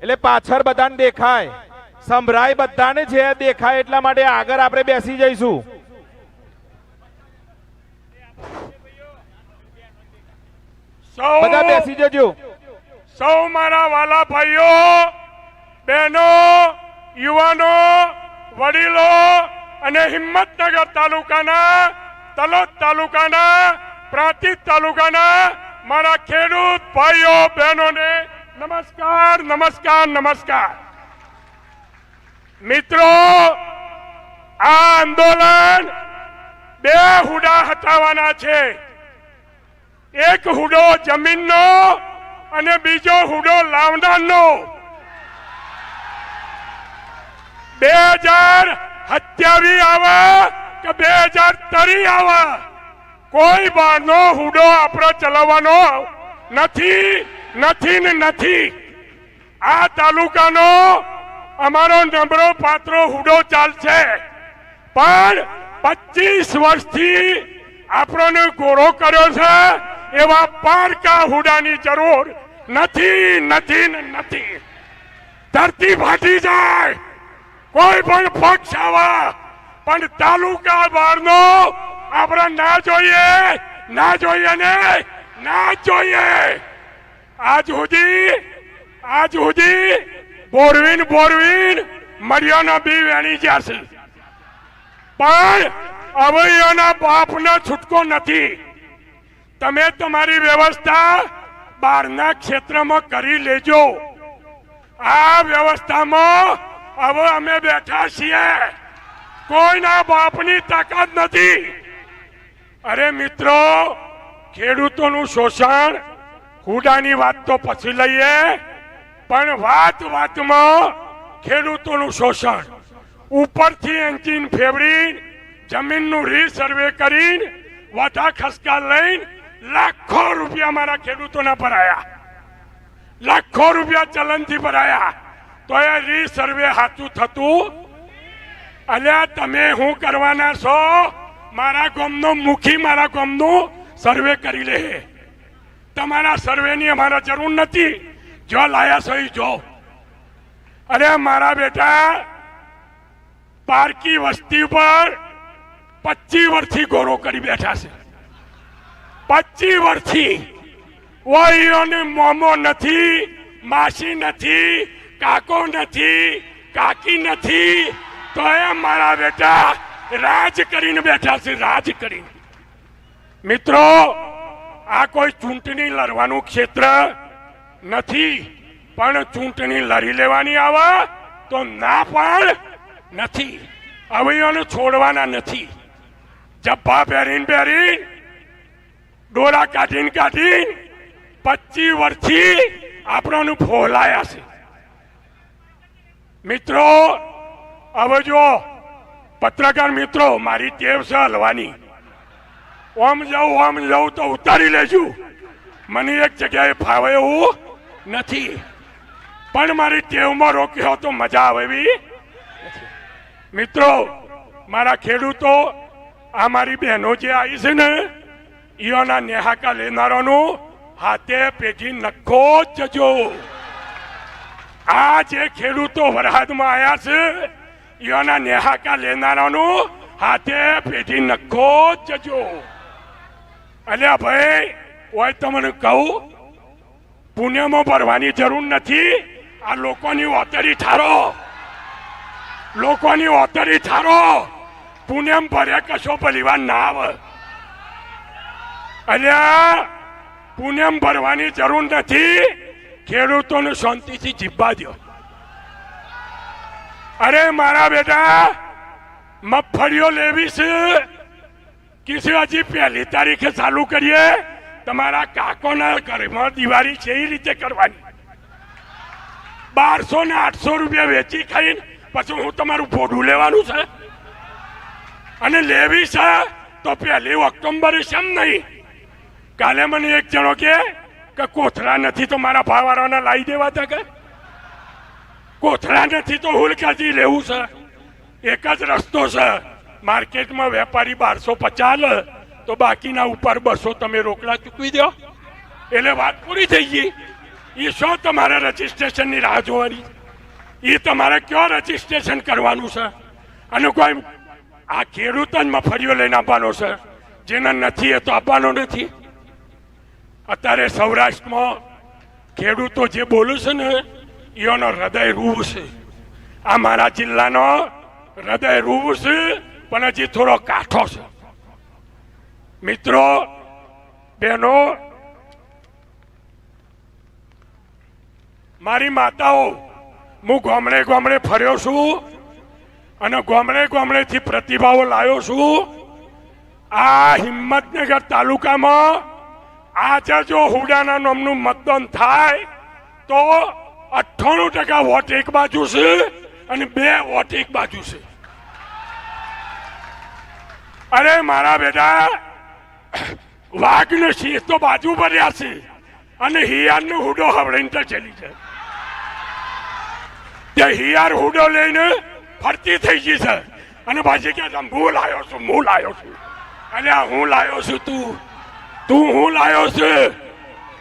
એટલે પાછળ બધાને દેખાય, સંભળાય બધાને છે દેખાય એટલા માટે આગળ આપણે બેસી જઈશું. બધા બેસી જજો. સૌ મારા વાલા ભાઈઓ, બહેનો, યુવાનો, વડીલો અને હિંમતનગર તાલુકાના, તલોદ તાલુકાના, પ્રાંતિજ તાલુકાના મારા ખેડૂત ભાઈઓ બહેનોને નમસ્કાર, નમસ્કાર, નમસ્કાર. મિત્રો, આ આંદોલન બે હુડા હટાવવાના છે. એક હુડો જમીનનો અને બીજો હુડો લાવનારનો. 2027 આવે કે 2030 આવે, કોઈ બહારનો હુડો આપણે ચલાવવાનો નથી, નથી ને નથી. આ તાલુકાનો અમારો નબળો પાત્રો હુડો ચાલશે, પણ 25 વર્ષથી આપણને ગોળો કર્યો છે એવા પારકા હુડાની જરૂર નથી, નથી ને નથી. ધરતી ફાટી જાય, કોઈ પણ પક્ષ આવે, પણ તાલુકા બહારનો આપણે ના જોઈએ, ના જોઈએ ને ના જોઈએ. આજ સુધી બોરવીન મરિયાના બી વેણી જશે, પણ હવે એના બાપને છૂટકો નથી. તમે તમારી વ્યવસ્થા બહારના ક્ષેત્રમાં કરી લેજો. આ વ્યવસ્થામાં હવે અમે બેઠા છીએ, કોઈના બાપની તાકાત નથી. અરે મિત્રો, ખેડૂતોનું શોષણ, હુડાની વાત તો પછી લઈએ, પણ વાતમાં ખેડૂતોનું શોષણ ઉપરથી એન્જિન ફેવરી જમીનનું રીસર્વે કરીને વધા ખસકા લઈને લાખો રૂપિયા મારા ખેડૂતોના ભરાયા, લાખો રૂપિયા ચલનથી ભરાયા, તો એ રીસર્વે સાચું થતું? અલ્યા તમે શું કરવાના છો? મારા ગામનો મુખી મારા ગામનું સર્વે કરી લે. તમારા સર્વેની અમારે જરૂર નથી. જો લાયા છો જો. અરે મારા બેટા પારકી વસ્તી પર 25 વર્ષથી ગોરો કરી બેઠા છે 25 વર્ષથી ઓયોને મોમો નથી માસી નથી કાકો નથી કાકી નથી તો એ મારા બેટા રાજ કરીને બેઠા છે રાજ કરીને મિત્રો આ કોઈ ચૂંટણી લડવાનું ક્ષેત્ર નથી પણ ચૂંટણી લડી લેવાની આવે તો ના પણ નથી અવયવોને છોડવાના નથી જબ્બા પહેરીને ડોરા કાઢીને 25 વર્ષથી આપણને ફોલાયા છે મિત્રો હવે જો પત્રકાર મિત્રો મારી ટેવ છે હલવાની ઓમ જાઉં તો ઉતારી લેજો મને એક જગ્યાએ ફાવે એવું નથી પણ મારી ટેવમાં રોક્યો તો મજા આવે એવી મિત્રો મારા ખેડૂતો આ મારી બહેનો જે આવી છે ને ઈઓના નેહાકા લેનારાનું હાથે પેઢી નખો જજો આ જે ખેડૂતો વરહાદમાં આવ્યા છે ઈઓના નેહાકા લેનારાનું હાથે પેઢી નખો જજો અલ્યા ભાઈ ઓય તમને કહું પુણ્યમાં ભરવાની જરૂર નથી આ લોકોની ઓતરી ઠારો પુણ્યમ ભરે કશો ભલીવાર ના આવે અલ્યા પુણ્યમ ભરવાની જરૂર નથી ખેડૂતોને શાંતિથી જીવવા દો અરે મારા બેટા મગફળીઓ લેવી છે કિસી હજી 1 તારીખે ચાલુ કરીએ તમારા કાકોના ઘરમાં દિવાળી છે એ રીતે કરવાની 1200 ને 800 રૂપિયા વેચી ખાઈને પછી હું તમારું ભોડું લેવાનું છે અને લેવી છે તો 1 ઓક્ટોબરે કેમ નહીં કાલે મને એક જણો કે કોથળા નથી તો મારા ભાવવાળાને લાવી દેવા હતા કે કોથળા નથી તો હુલકાથી લેવું છે એક જ રસ્તો છે માર્કેટમાં વેપારી 1250 તો બાકીના ઉપર 200 તમે રોકડા ચૂકવી દો એટલે વાત પૂરી થઈ ગઈ એ શું તમારે રજીસ્ટ્રેશનની રાહ જોવાની એ તમારે કયો રજીસ્ટ્રેશન કરવાનું છે અને કોઈ આ ખેડૂત જ મફળીઓ લઈને આપવાનો છે જેને નથી એ તો આપવાનો નથી અત્યારે સૌરાષ્ટ્રમાં ખેડૂતો જે બોલે છે ને એનો હૃદય રૂવ છે આ મારા જિલ્લાનો હૃદય રૂવ છે પણ હજી થોડો કાઠો છે મિત્રો બહેનો મારી માતાઓ હું ગામડે ફર્યો છું અને ગામડેથી પ્રતિભાવો લાવ્યો છું આ હિંમતનગર તાલુકામાં આજે જો હુડાના નામનું મતદાન થાય તો 98% વોટ એક બાજુ છે અને 2 વોટ એક બાજુ છે અરે મારા બેટા વાઘ ને સિંહ તો બાજુ ભર્યા છે અને હિયાર નો હુડો હવળીને તો ચલી જાય તે હિયાર હુડો લઈને ફરતી થઈ ગઈ છે અને પાછી કે હું લાયો છું અલ્યા હું લાયો છું તું હું લાયો છે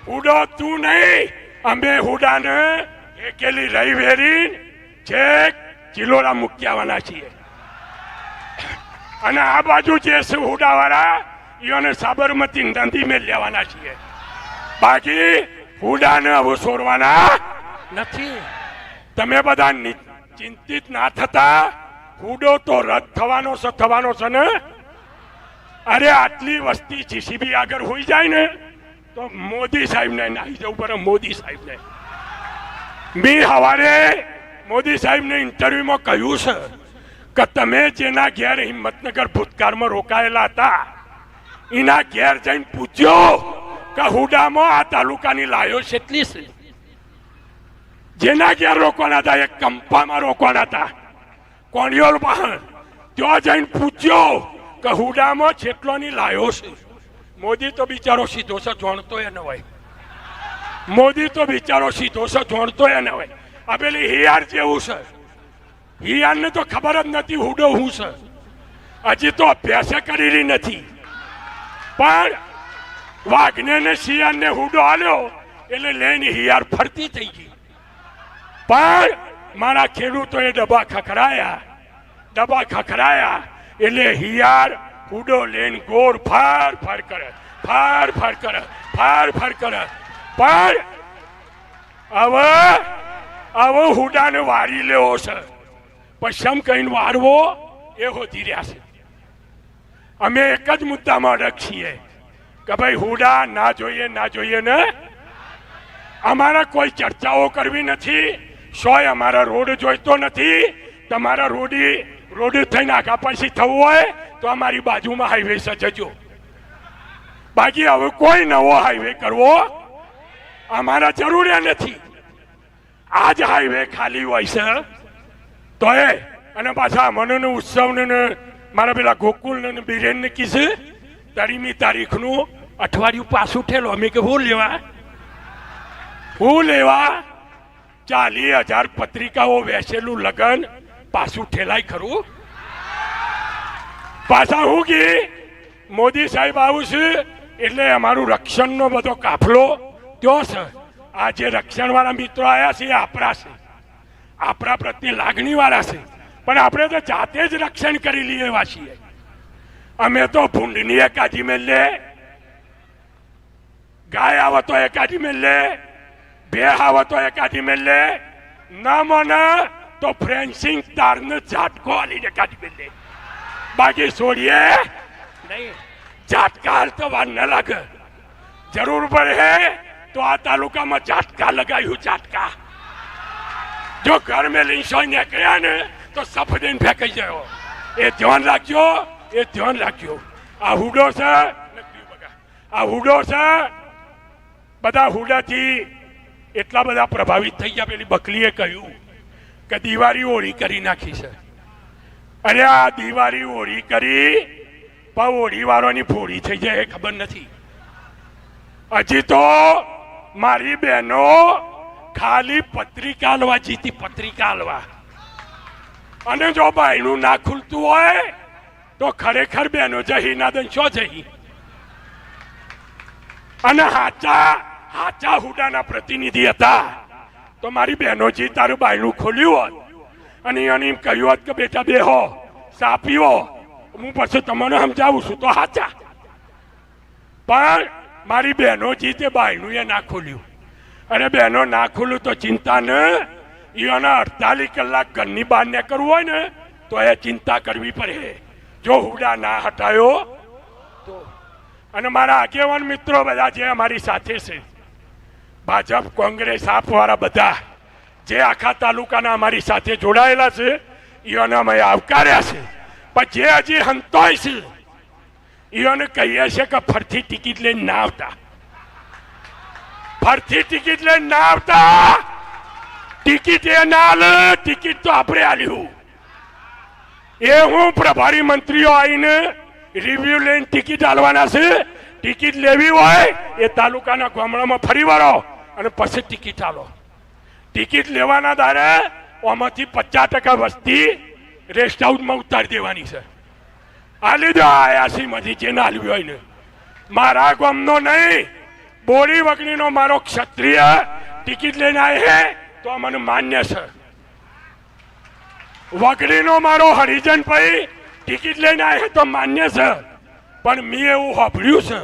હુડો તું નહીં અમે હુડાને એકેલી રહી વેરી છેક ચિલોડા મૂક્યાવાના છીએ અને આ બાજુ જે છે હુડાવાળા ઈઓને સાબરમતી નદી મેં લેવાના છીએ બાકી હુડાને હવે છોડવાના નથી તમે બધા ચિંતિત ના થતા હુડો તો રદ થવાનો છે ને અરે આટલી વસ્તી જીસીબી આગળ હોઈ જાય ને તો મોદી સાહેબ ને નાહી જવું પડે મોદી સાહેબ ને મેં સવારે મોદી સાહેબ ને ઇન્ટરવ્યુમાં કહ્યું છે કે તમે જેના ઘેર હિંમતનગર ભૂતકાળમાં રોકાયેલા હતા એના ઘેર જઈને પૂછ્યો કે હુડામાં આ તાલુકાની લાયો કેટલી છે જેના ઘેર રોકવાના હતા એક કંપામાં રોકવાના હતા કોણિયોલ બહાર ત્યાં જઈને પૂછ્યો કે હુડામાં જેટલોની લાયો છે મોદી તો બિચારો સીધો છે જોણતો એ ન હોય આ પેલી હિયાર જેવું છે હિયારને તો ખબર જ નથી હુડો હું છે હજી તો અભ્યાસ કરેલી નથી પણ વાઘને ને શિયાળને હુડો આલ્યો એટલે લઈને હિયાર ફરતી થઈ ગઈ પણ મારા ખેડૂતોએ ડબ્બા ખખડાયા એટલે હિયાર ઉડો લેન ગોળ ફાર ફાર કરે પણ હવે હુડાને વારી લેવો છે પણ સમ કહીને વારવો એ હોતી રહ્યા છે. અમે એક જ મુદ્દામાં અડગ છીએ કે ભાઈ હુડા ના જોઈએ ને. અમારે કોઈ ચર્ચાઓ કરવી નથી. સોય અમારા રોડ જોઈતો નથી. તમારા રોડ થઈને આગા પાછી થવું હોય તો અમારી બાજુમાં હાઈવે સજજો. બાકી હવે કોઈ નવો હાઈવે કરવો અમારા જરૂરિયા નથી. આ જ હાઈવે ખાલી હોય છે તો અને પાછા મને ઉત્સવ ને મારા પેલા ગોકુલ ને બિરેન ને કીધે 13મી તારીખનું અઠવાડિયું પાછું ઠેલો. અમે કે હું લેવા 40,000 પત્રિકાઓ વેચેલું લગન પાછું ઠેલાય ખરું. પાછા હું કી મોદી સાહેબ આવું છે એટલે અમારું રક્ષણનો બધો કાફલો ત્યો છે. આ જે રક્ષણ વાળા મિત્રો આવ્યા છે આપણા પ્રત્યે લાગણી વાળા છે પણ આપણે તો જાતે જ રક્ષણ કરી લઈએ એવા છીએ. અમે તો ભૂંડની એકાદી મેલે, ગાય આવે તો એકાદી મેલે, ભેહ આવે તો એકાદી મેલે, ના મને તો ફ્રેન્સિંગ તારને ઝાટકો આલીને એકાદી મેલે. બાકી છોડીએ નહીં. ઝાટકા હાલ તો વાર ન લાગે. જરૂર પડે તો આ તાલુકામાં ઝાટકા લગાવ્યું. ઝાટકા જો ઘર મેં લીંસોઈ નીકળ્યા ને તો સફેદીન ફેંકાઈ જાય. એ ધ્યાન રાખજો. આ હુડો છે બધા હુડાથી એટલા બધા પ્રભાવિત થઈ ગયા. પેલી બકલીએ કહ્યું કે દિવાળી ઓળી કરી નાખી છે. અરે આ દિવાળી ઓળી કરી પણ ઓળી વાળોની ફોડી થઈ જાય એ ખબર નથી. હજી તો મારી બહેનો ખાલી પત્રિકા આલવા જીતી. પત્રિકા આલવા અને જો બાયણું ના ખુલતું હોય તો ખરેખર બહેનો જહી ના દન શો જહી. અને હાચા હુડાના પ્રતિનિધિ હતા તો મારી બહેનોજી તારું બાયણું ખોલ્યું હોત અને એને કહ્યું હોત કે બેટા બેહો ચા પીવો, હું પછી તમને સમજાવું છું તો હાચા. પણ મારી બહેનોજી તે બાયણું એ ના ખોલ્યું. અરે બહેનો ના ખોલ્યું તો ચિંતા ને. એને 48 કલાક ઘરની બહાર નીકળવું હોય ને તો એ ચિંતા કરવી પડે જો હુડા ના હટાયો તો. અને મારા આગેવાન મિત્રો બધા જે અમારી સાથે છે, ભાજપ કોંગ્રેસ આપ વાળા બધા જે આખા તાલુકાના અમારી સાથે જોડાયેલા છે એને અમે આવકાર્યા છે. પણ જે હજી હંતોય છે એને કહીએ છે કે ફરતી ટિકિટ લઈને ના આવતા. ટિકિટ એ ના લે. ટિકિટ તો આપણે આલ્યું. એ હું પ્રભારી મંત્રીઓ આવીને રિવ્યુ લઈને ટિકિટ આલવાના છે. ટિકિટ લેવી હોય એ તાલુકાના ગામડામાં ફરી વળો અને પછી ટિકિટ આલો. ટિકિટ લેવાના દારે આમાંથી 50% વસ્તી રેસ્ટ હાઉસમાં ઉતારી દેવાની છે. આ લીધો 80માંથી જેને આલ્યું હોય ને. મારા ગામનો નહીં, બોડી વગડીનો મારો ક્ષત્રિય ટિકિટ લઈને આવે તો મને માન્ય છે. વગડીનો મારો હરિજન ભાઈ ટિકિટ લઈને આવે તો માન્ય છે. પણ મેં એવું સાંભળ્યું છે,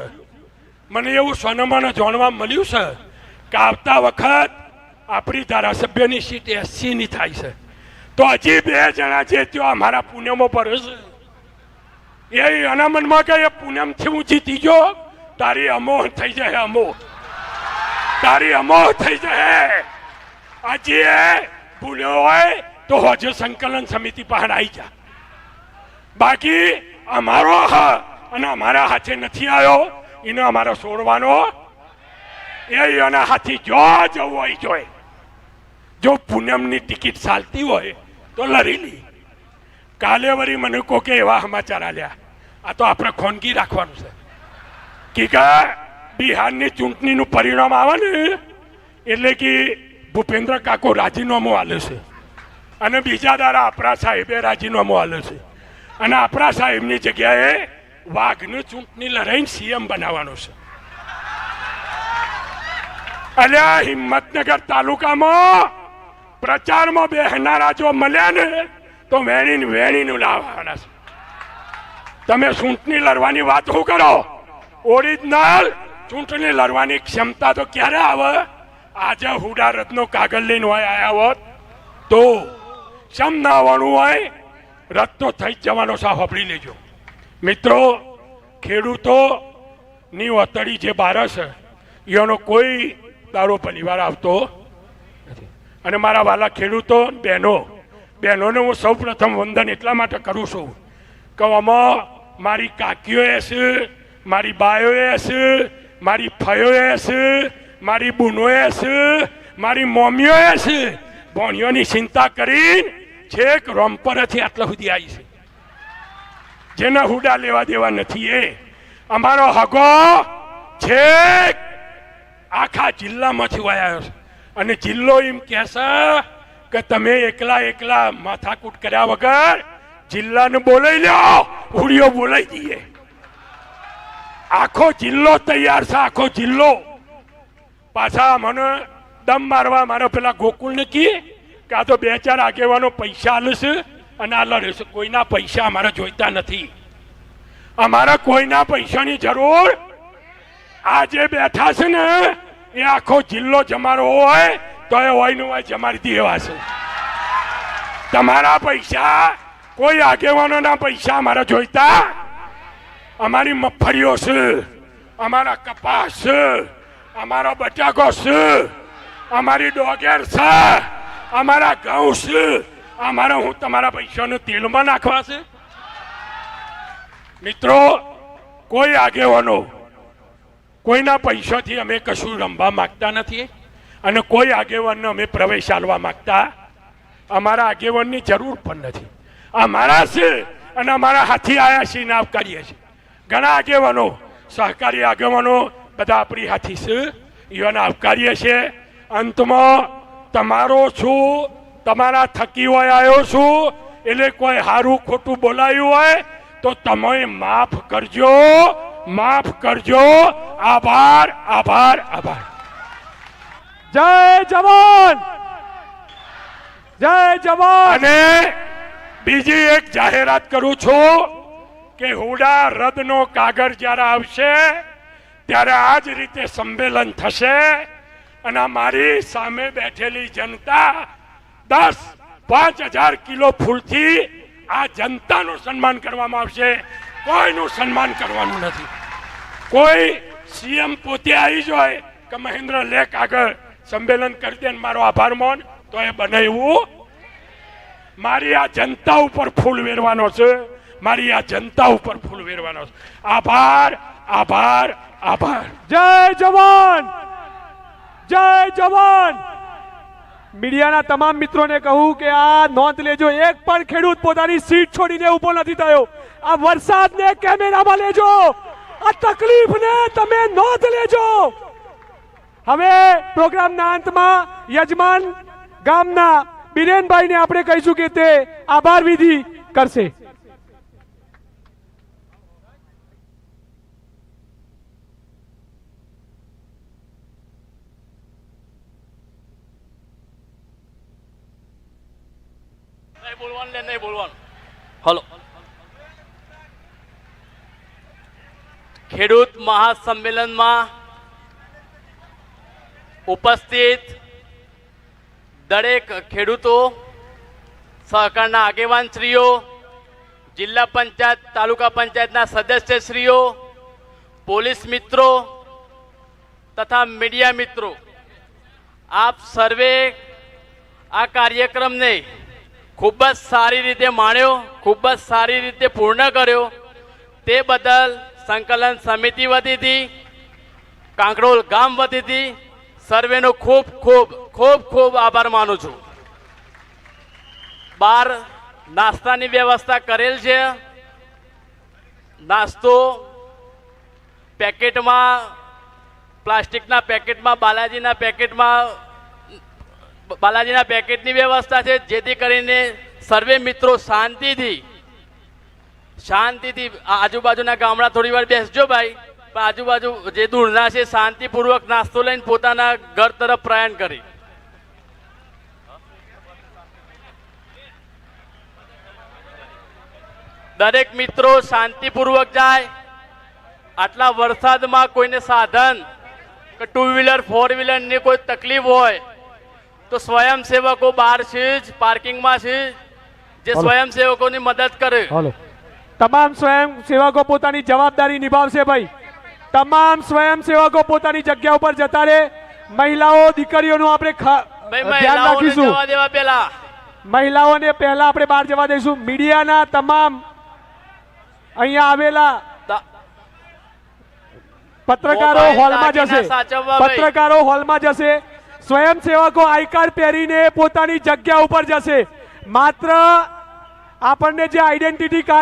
મને એવું સોનામાં જાણવા મળ્યું છે કે આવતા વખત આપણી ધારાસભ્યની સીટ 80ની થાય છે તો હજી 2 જણા છે ત્યાં અમારા પૂનમો પર છે. એ એના મનમાં કે એ પૂનમથી હું જીતી ગયો, તારી અમોહ થઈ જાય. તારી અમોહ થઈ જાય. હજી એ ભૂલ્યો હોય તો હજુ સંકલન સમિતિ પાસે આવી જા. બાકી અમારો અને અમારા હાથે નથી આવ્યો એને અમારો છોડવાનો. એના હાથી જો જવું હોય જોઈએ. જો પૂનમની ટિકિટ ચાલતી હોય તો લડી લી. કાલે વળી મને કોકે એવા સમાચાર આલ્યા. આ તો આપણે ખોનગી રાખવાનું છે કે બિહારની ચૂંટણીનું પરિણામ આવે ને એટલે કે ભૂપેન્દ્ર કાકો રાજીનામું આલે છે અને બીજા દાડા આપણા સાહેબે રાજીનામું આલે છે અને આપણા સાહેબની જગ્યાએ વાઘને ચૂંટણી લડાઈને સીએમ બનાવવાનો છે. અલ્યા હિંમતનગર તાલુકામાં પ્રચારમાં બેહનારા જો મળ્યા ને તો વેણીને લાવવાના છે. તમે ચૂંટણી લડવાની વાત શું કરો? ઓરિજિનલ ચૂંટણી લડવાની ક્ષમતા તો ક્યારે આવે? આજે હુડા રથનો કાગળ લઈને હોય આયા હોત તો સમ ના આવવાનું હોય, રથ તો થઈ જ જવાનો છે. સાંભળી લેજો મિત્રો, ખેડૂતો ની વતડી જે બારસ એનો કોઈ દારો પરિવાર આવતો નથી. અને મારા વાલા ખેડૂતો બહેનોને હું સૌ પ્રથમ વંદન એટલા માટે કરું છું કે આમાં મારી કાકીઓએ છે, મારી બાયોએ છે, મારી ફયોએ છે, મારી બુનોએ છે, મારી મમ્મીઓએ છે. ભણ્યોની ચિંતા કરીને છેક રોમપરથી આટલા સુધી આવી છે. જેને હુડા લેવા દેવા નથી એ અમારો હગો છેક આખા જિલ્લામાંથી વયાયો છે. અને જિલ્લો એમ કહેશે કે તમે એકલા માથાકૂટ કર્યા વગર જિલ્લાને બોલાવી લ્યો, હુડીઓ બોલાવી દઈએ. આખો જિલ્લો તૈયાર છે, આખો જિલ્લો. પાછા મને દમ મારવા મારા પેલા ગોકુળને કી કે આ તો 2-4 આગેવાનો પૈસા આલશે અને આ લડે છે. કોઈના પૈસા અમારે જોઈતા નથી. અમારે કોઈના પૈસાની જરૂર. આ જે બેઠા છે ને એ આખો જિલ્લો જમારો હોય તો એ હોય ને હોય જમારી દેવા છે. તમારા પૈસા, કોઈ આગેવાનોના પૈસા અમારે જોઈતા. અમારી મગફળીઓ છે, અમારા કપાસ છે, અમારો બટાકો છે, અમારી ડોગેર છે, અમારા ઘઉં છે. અમારે હું તમારા પૈસાનું તેલમાં નાખવા છે? મિત્રો, કોઈ આગેવાનો કોઈના પૈસાથી અમે કશું રમવા માંગતા નથી અને કોઈ આગેવાનને અમે પ્રવેશ આલવા માંગતા. અમારા આગેવાનની જરૂર પણ નથી. અમારા છે અને અમારા હાથી આયા છીએ, આવકારીએ છીએ. ઘણા આગેવાનો, સહકારી આગેવાનો બધા આપણી હાથી છે, એવાને આવકારીએ છીએ. અંતમાં તમારો છું, તમારા થકી હોય આવ્યો છું, એટલે કોઈ સારું ખોટું બોલાયું હોય તો તમે માફ કરજો, માફ કરજો. આભાર, આભાર, આભાર. જય જવાન, જય જવાન. અને બીજી એક જાહેરાત કરું છું કે હુડા રદનો કાગળ જ્યારે આવશે ત્યારે આ જ રીતે સંમેલન થશે અને મારી સામે બેઠેલી જનતા 10-5,000 કિલો ફૂલથી આ જનતાનું સન્માન કરવામાં આવશે. કોઈનું સન્માન કરવાનું નથી. કોઈ સીએમ પોતે આવી જાય કે મહેન્દ્ર લે કાગળ સંમેલન કરી દે મારો આભાર માન, તો એ બનાવ્યું. મારી આ જનતા ઉપર ફૂલ વેરવાનો છે, મારી આ જનતા ઉપર ફૂલ વેરવાનો છે. આભાર, આભાર, આભાર. જય જવાન, જય જવાન. મીડિયાના તમામ મિત્રોને કહું કે આ નોંધ લેજો, એક પણ ખેડૂત પોતાની સીટ છોડીને ઊભો નથી થયો. આ વરસાદને કેમેરામાં લેજો, આ તકલીફને તમે નોંધ લેજો. હવે પ્રોગ્રામના અંતમાં યજમાન ગામના બિરેનભાઈને આપણે કહીશું કે તે આભાર વિધિ કરશે. નહીં બોલવાનું. હલો, ખેડૂત મહાસંમેલનમાં ઉપસ્થિત દરેક ખેડૂતો, સહકારના આગેવાનશ્રીઓ, જિલ્લા પંચાયત, તાલુકા પંચાયતના સદસ્યશ્રીઓ, પોલીસ મિત્રો તથા મીડિયા મિત્રો, આપ સર્વે આ કાર્યક્રમને ખૂબ જ સારી રીતે માણ્યો, ખૂબ જ સારી રીતે પૂર્ણ કર્યો. તે બદલ સંકલન સમિતિ વતીથી, કાંકરોલ ગામ વતીથી સર્વેનો ખૂબ ખૂબ ખૂબ ખૂબ આભાર માનું છું. બહાર નાસ્તાની વ્યવસ્થા કરેલ છે. નાસ્તો પેકેટમાં, પ્લાસ્ટિકના પેકેટમાં, બાલાજીના પેકેટની વ્યવસ્થા છે, જેથી કરીને સર્વે મિત્રો શાંતિથી આજુબાજુના ગામડા થોડી વાર બેસજો ભાઈ, પણ આજુબાજુ જે દૂરના છે શાંતિપૂર્વક નાસ્તો લઈને પોતાના ઘર તરફ પ્રયાણ કરી. દરેક મિત્રો શાંતિપૂર્વક જાય. આટલા વરસાદમાં કોઈને સાધન કે ટુ વ્હીલર ફોર વ્હીલરની કોઈ તકલીફ હોય તો સ્વયંસેવકો બહાર છે જ, પાર્કિંગમાં છે જ, જે સ્વયંસેવકોની મદદ કરે. તમામ સ્વયંસેવકો પોતાની જવાબદારી નિભાવશે ભાઈ. તમામ સ્વયંસેવકો પોતાની જગ્યા ઉપર જતા રહે. મહિલાઓ દીકરીઓનું આપણે ભાઈ ધ્યાન મહિલાઓને રાખીશું. જવા દેવા પહેલા મહિલાઓને પહેલા આપણે બહાર જવા દઈશું. મીડિયાના તમામ અહીંયા આવેલા પત્રકારો મોબાઈલ હોલમાં દાગીના જશે. સાચવવા ભાઈ. પત્રકારો હોલમાં જશે. સ્વયંસેવકો આઈ કાર્ડ પહેરીને પોતાની જગ્યા ઉપર જશે. માત્ર આપણને જે આઈડેન્ટિટી કાર્ડ